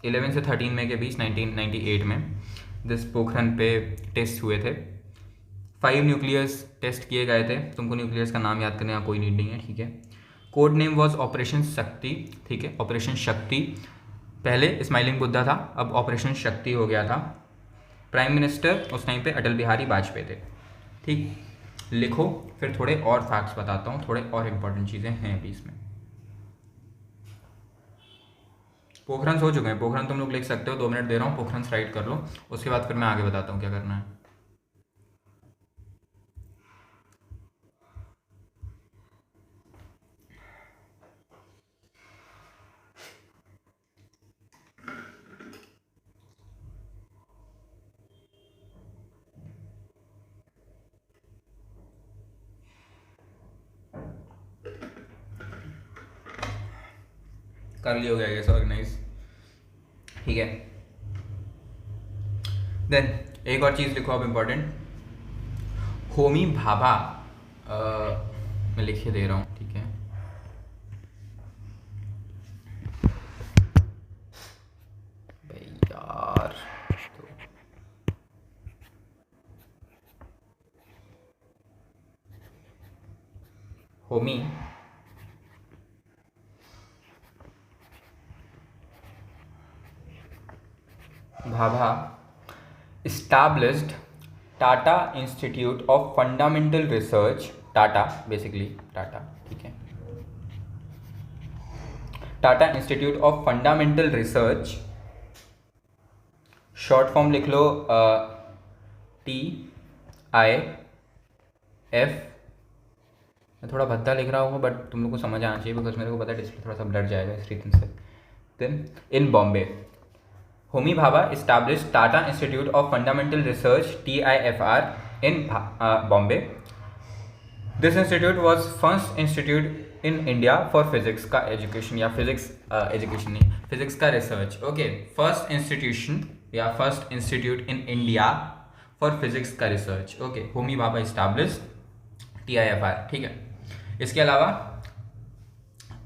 11 से 13 मई के बीच 1998 में दिस पोखरन पे टेस्ट हुए थे। 5 न्यूक्लियर्स टेस्ट किए गए थे। तुमको न्यूक्लियर्स का नाम याद करने का कोई नीड नहीं है, ठीक है। कोड नेम वॉज ऑपरेशन शक्ति, ठीक है, ऑपरेशन शक्ति। पहले स्माइलिंग बुद्धा था, अब ऑपरेशन शक्ति हो गया था। प्राइम मिनिस्टर उस टाइम पे अटल बिहारी वाजपेयी थे, ठीक। लिखो, फिर थोड़े और फैक्ट्स बताता हूँ, थोड़े और इम्पोर्टेंट चीज़ें हैं अभी इसमें। पोखरन हो चुके हैं, पोखरन तुम लोग लिख सकते हो, 2 मिनट दे रहा हूँ, पोखरन राइट कर लो, उसके बाद फिर मैं आगे बताता हूँ क्या करना है। कर लिया गया गैस ऑर्गेनाइज, ठीक है। देन एक और चीज़ लिखो अब इम्पोर्टेंट, होमी भाभा, मैं लिखे दे रहा हूँ, ठीक है। भाई यार Homi Bhabha established Tata institute of fundamental research, Tata basically Tata, ठीक है, Tata institute of fundamental research, short form लिख लो TIF। मैं थोड़ा भद्दा लिख रहा हूँ बट तुम लोग को समझ आना चाहिए, बिकॉज मेरे को पता है डिस्प्ले थोड़ा सा ब्लर जाएगा इस रीजन से। Then in Bombay, Homi Bhabha established Tata institute of fundamental research TIFR in Bombay this institute was first institute in India for physics का एजुकेशन, या फिजिक्स एजुकेशन नहीं, फिजिक्स का रिसर्च। ओके, फर्स्ट इंस्टीट्यूशन या first institute in India for physics का research. Okay, Homi Bhabha establish, TIFR, ठीक है। इसके अलावा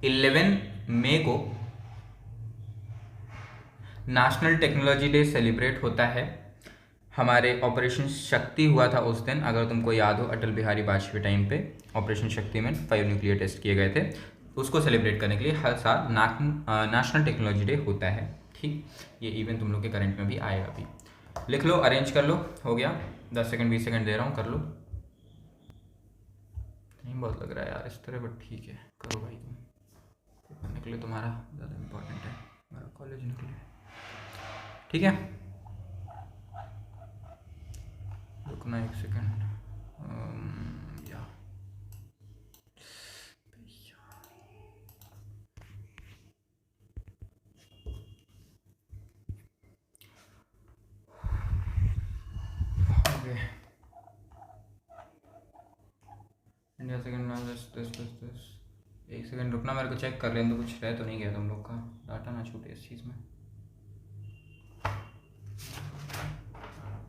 11 मई को नेशनल टेक्नोलॉजी डे सेलिब्रेट होता है। हमारे ऑपरेशन शक्ति हुआ था उस दिन, अगर तुमको याद हो, अटल बिहारी वाजपेयी टाइम पे ऑपरेशन शक्ति में 5 न्यूक्लियर टेस्ट किए गए थे। उसको सेलिब्रेट करने के लिए हर साल नेशनल टेक्नोलॉजी डे होता है, ठीक। ये इवेंट तुम लोग के करंट में भी आएगा। अभी लिख लो, अरेंज कर लो, हो गया। 10 सेकंड 20 सेकंड दे रहा हूँ, कर लो। नहीं बहुत लग रहा है यार इस तरह, बट ठीक है, करो भाई। तुम पेपर निकले तुम्हारा ज़्यादा इम्पोर्टेंट है, हमारा कॉलेज निकले, ठीक है। रुकना 1 सेकंड। या ओके, इंडिया सेकंड में दिस 1 सेकंड रुकना, मेरे को चेक कर लेने दो, कुछ रह तो नहीं गया तुम लोग का, डाटा ना छूटे इस चीज़ में,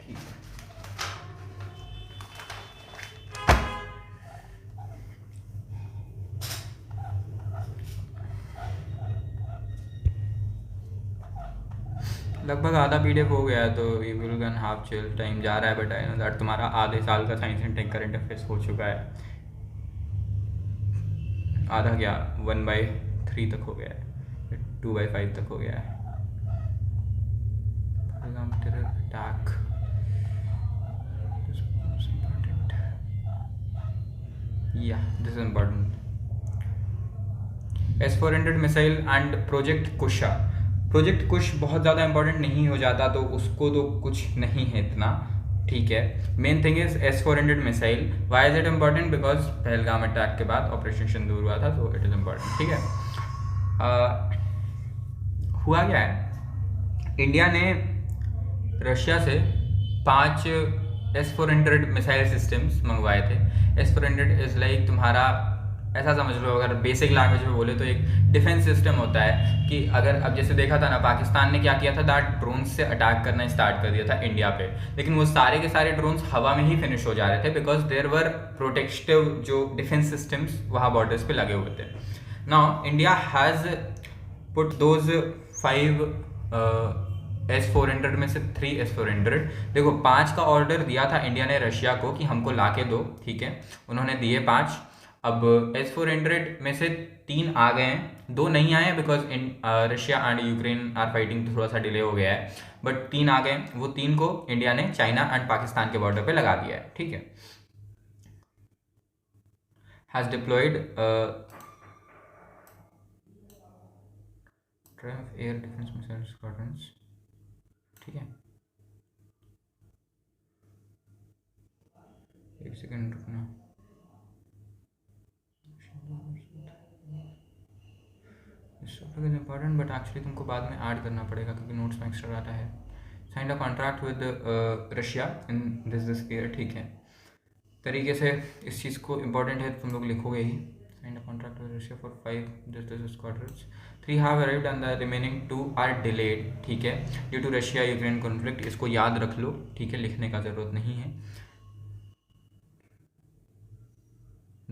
ठीक है। लगभग आधा PDF हो गया है, तो we will gun half chill, time जा रहा है, बट आई नो दैट तुम्हारा आधे साल का science and take current affairs हो चुका है। आधा क्या, 1/3 तक हो गया है, 2/5 तक हो गया है। अटैक, या this is important. S-400 missile and project Kusha. Project Kush बहुत ज़्यादा इंपॉर्टेंट नहीं हो जाता, तो उसको तो कुछ नहीं है इतना, ठीक है। Main thing is S-400 missile. Why is it important? Because Pahalgam attack के बाद ऑपरेशन सिंदूर हुआ था, तो इट इज़ इम्पॉर्टेंट, ठीक है। हुआ क्या है, इंडिया ने रशिया से 5 S-400 मिसाइल सिस्टम्स मंगवाए थे। S-400 इज़ लाइक तुम्हारा, ऐसा समझ लो, अगर बेसिक लैंग्वेज में बोले तो एक डिफेंस सिस्टम होता है कि अगर, अब जैसे देखा था ना, पाकिस्तान ने क्या किया था, दैट ड्रोन्स से अटैक करना स्टार्ट कर दिया था इंडिया पे, लेकिन वो सारे के सारे ड्रोन्स हवा में ही फिनिश हो जा रहे थे, बिकॉज देयर वर प्रोटेक्टिव जो डिफेंस सिस्टम्स वहाँ बॉर्डर्स पे लगे हुए थे। Now India has put those 5 S-400 में से 3 S-400, देखो 5 का ऑर्डर दिया था इंडिया ने रशिया को कि हमको ला के दो, ठीक है। उन्होंने दिए 5। अब S-400 में से 3 आ गए हैं, 2 नहीं आए because Russia and Ukraine are fighting, तो थोड़ा सा डिले हो गया है, बट 3 आ गए। वो 3 को इंडिया ने चाइना एंड पाकिस्तान के बॉर्डर पे लगा दिया है, ठीक है। Has deployed Triumph air defence missile squadrons, ठीक है। 1 सेकंड रुकना। इम्पॉर्टेंट, बट एक्चुअली तुमको बाद में ऐड करना पड़ेगा क्योंकि नोट्स में एक्स्ट्रा डाटा है। Signed a contract with Russia in this year, ठीक है। तरीके से इस चीज़ को इम्पॉर्टेंट है, तुम लोग लिखोगे ही। Signed a contract with Russia for 5 this squadrons, 3 have arrived and the remaining 2 are delayed, ठीक है, due to Russia Ukraine conflict. इसको याद रख लो, ठीक है, लिखने का ज़रूरत नहीं है।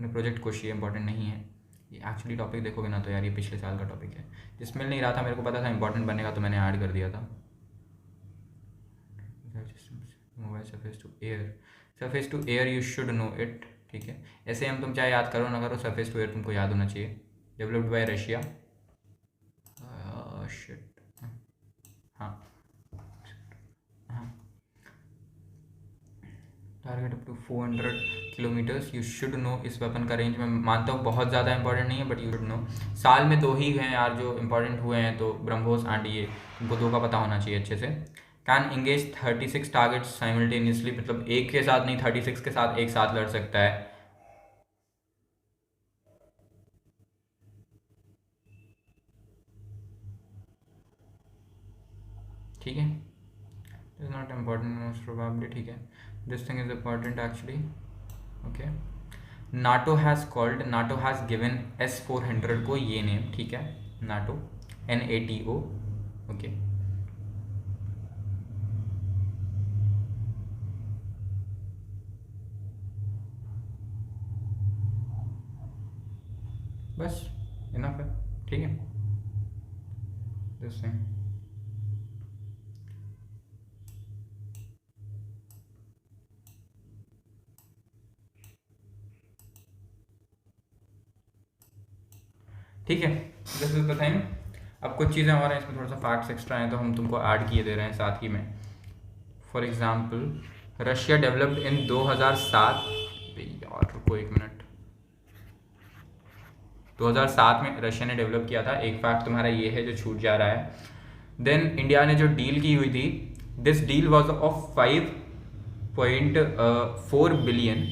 प्रोजेक्ट कुछ ये इंपॉर्टेंट नहीं है, ये एक्चुअली टॉपिक देखोगे ना तो यार ये पिछले साल का टॉपिक है, जिसमें नहीं रहा था, मेरे को पता था इंपॉर्टेंट बनेगा तो मैंने ऐड कर दिया था। Mobile surface to air you should know it, ठीक है। ऐसे हम तुम चाहे याद करो ना करो, सरफेस टू एयर तुमको याद होना चाहिए। डेवलप्ड बाय रशिया, शिट, हाँ हाँ, target up to 400 kilometres, you should know. इस वेपन का रेंज मैं मानता हूँ बहुत ज़्यादा इंपॉर्टेंट नहीं है, बट यू शुड नो। साल में 2 ही हैं यार जो इंपॉर्टेंट हुए हैं, तो ब्रह्मोस एंड ये, तुमको 2 का पता होना चाहिए अच्छे से। कैन इंगेज 36 टारगेट्स साइमल्टेनियसली, मतलब एक के साथ नहीं, 36 के साथ एक साथ लड़ सकता है, ठीक है। Is not important most probably, ठीक है। This thing is important actually, okay. NATO has given S-400 को ये नेम, ठीक है, नाटो, NATO, ओके। बस इनफ है, ठीक है। दिस ठीक है, दिस इज द थिंग। अब कुछ चीज़ें और हैं, इसमें थोड़ा सा फैक्ट्स एक्स्ट्रा हैं तो हम तुमको ऐड किए दे रहे हैं साथ ही में। For example Russia developed in 2007, यार रुको एक मिनट, 2007 में रशिया ने डेवलप किया था। एक फैक्ट तुम्हारा ये है जो छूट जा रहा है। देन इंडिया ने जो डील की हुई थी, this deal was of 5.4 billion,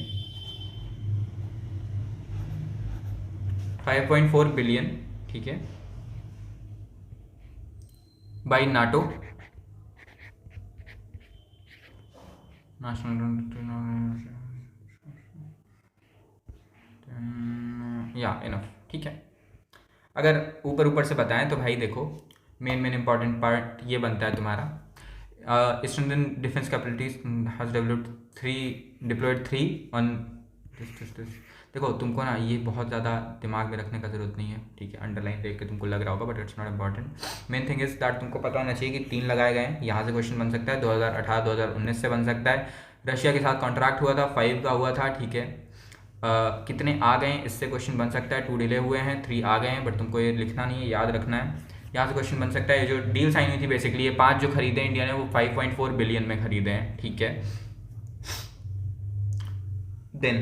5.4 billion, ठीक है, बाई नाटो, या इनफ, ठीक है। अगर ऊपर ऊपर से बताएं तो भाई देखो, मेन इंपॉर्टेंट पार्ट ये बनता है तुम्हारा, eastern defence capabilities has deployed 3 on this. देखो तुमको ना ये बहुत ज़्यादा दिमाग में रखने का ज़रूरत नहीं है, ठीक है, अंडरलाइन देख के तुमको लग रहा होगा but it's not important. Main thing is that तुमको पता होना चाहिए कि 3 लगाए गए हैं, यहाँ से क्वेश्चन बन सकता है, 2018 2019 से बन सकता है। रशिया के साथ कॉन्ट्रैक्ट हुआ था, 5 का हुआ था, ठीक है। कितने आ गए इससे क्वेश्चन बन सकता है, 2 डिले हुए हैं, 3 आ गए हैं, बट तुमको ये लिखना नहीं है, याद रखना है। यहाँ से क्वेश्चन बन सकता है, जो डील साइन हुई थी बेसिकली ये 5 जो खरीदे इंडिया ने वो 5.4 बिलियन में खरीदे हैं, ठीक है। Then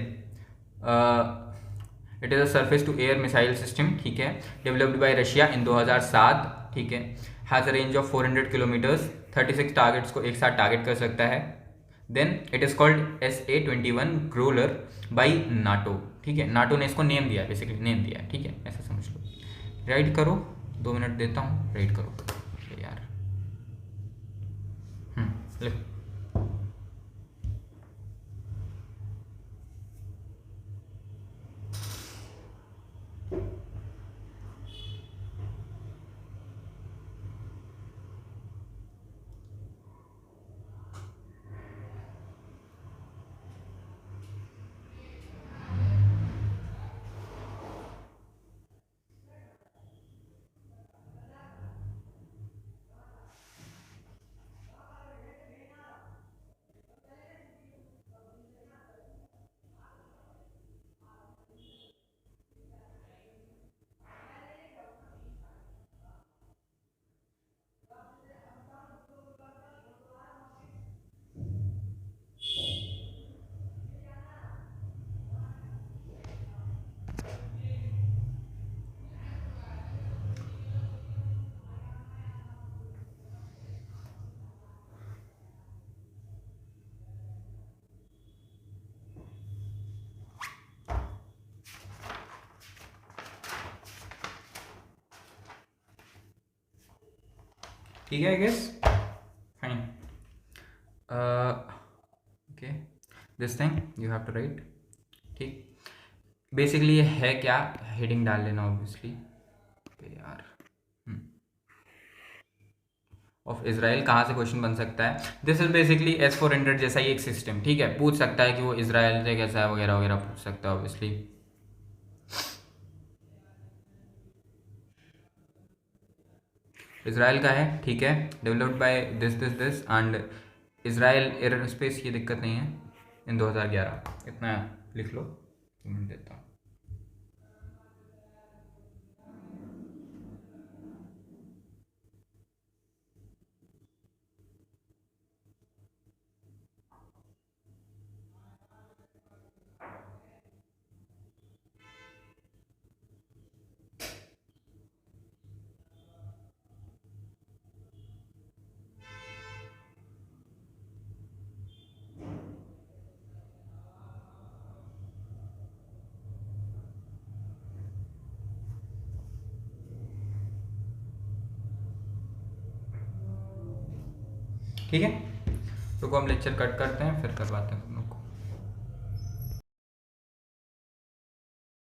it is a surface to air missile system, ठीक है, डेवलप्ड बाय रशिया इन 2007, ठीक है, has a range of 400 kilometres, 36 targets को एक साथ टारगेट कर सकता है। Then it is called SA-21 growler by NATO, ठीक है, नाटो ने इसको नेम दिया है, बेसिकली नेम दिया है, ठीक है, ऐसा समझ लो। राइट करो, 2 मिनट देता हूँ, राइट करो यार। लिख। ठीक है, I guess fine. Okay, this thing you have to write, ठीक। बेसिकली ये है क्या, हेडिंग डाल लेना ऑब्वियसली यार। ऑफ इजराइल कहाँ से क्वेश्चन बन सकता है, दिस इज बेसिकली S-400 जैसा ही एक सिस्टम, ठीक है, पूछ सकता है कि वो इजराइल से कैसा है वगैरह वगैरह पूछ सकता है ऑब्वियसली। इजराइल का है, ठीक है, developed by this and Israel aerospace, ये दिक्कत नहीं है, इन 2011, इतना लिख लो, देता हूँ। ठीक है, रुको हम लेक्चर कट करते हैं फिर करवाते हैं।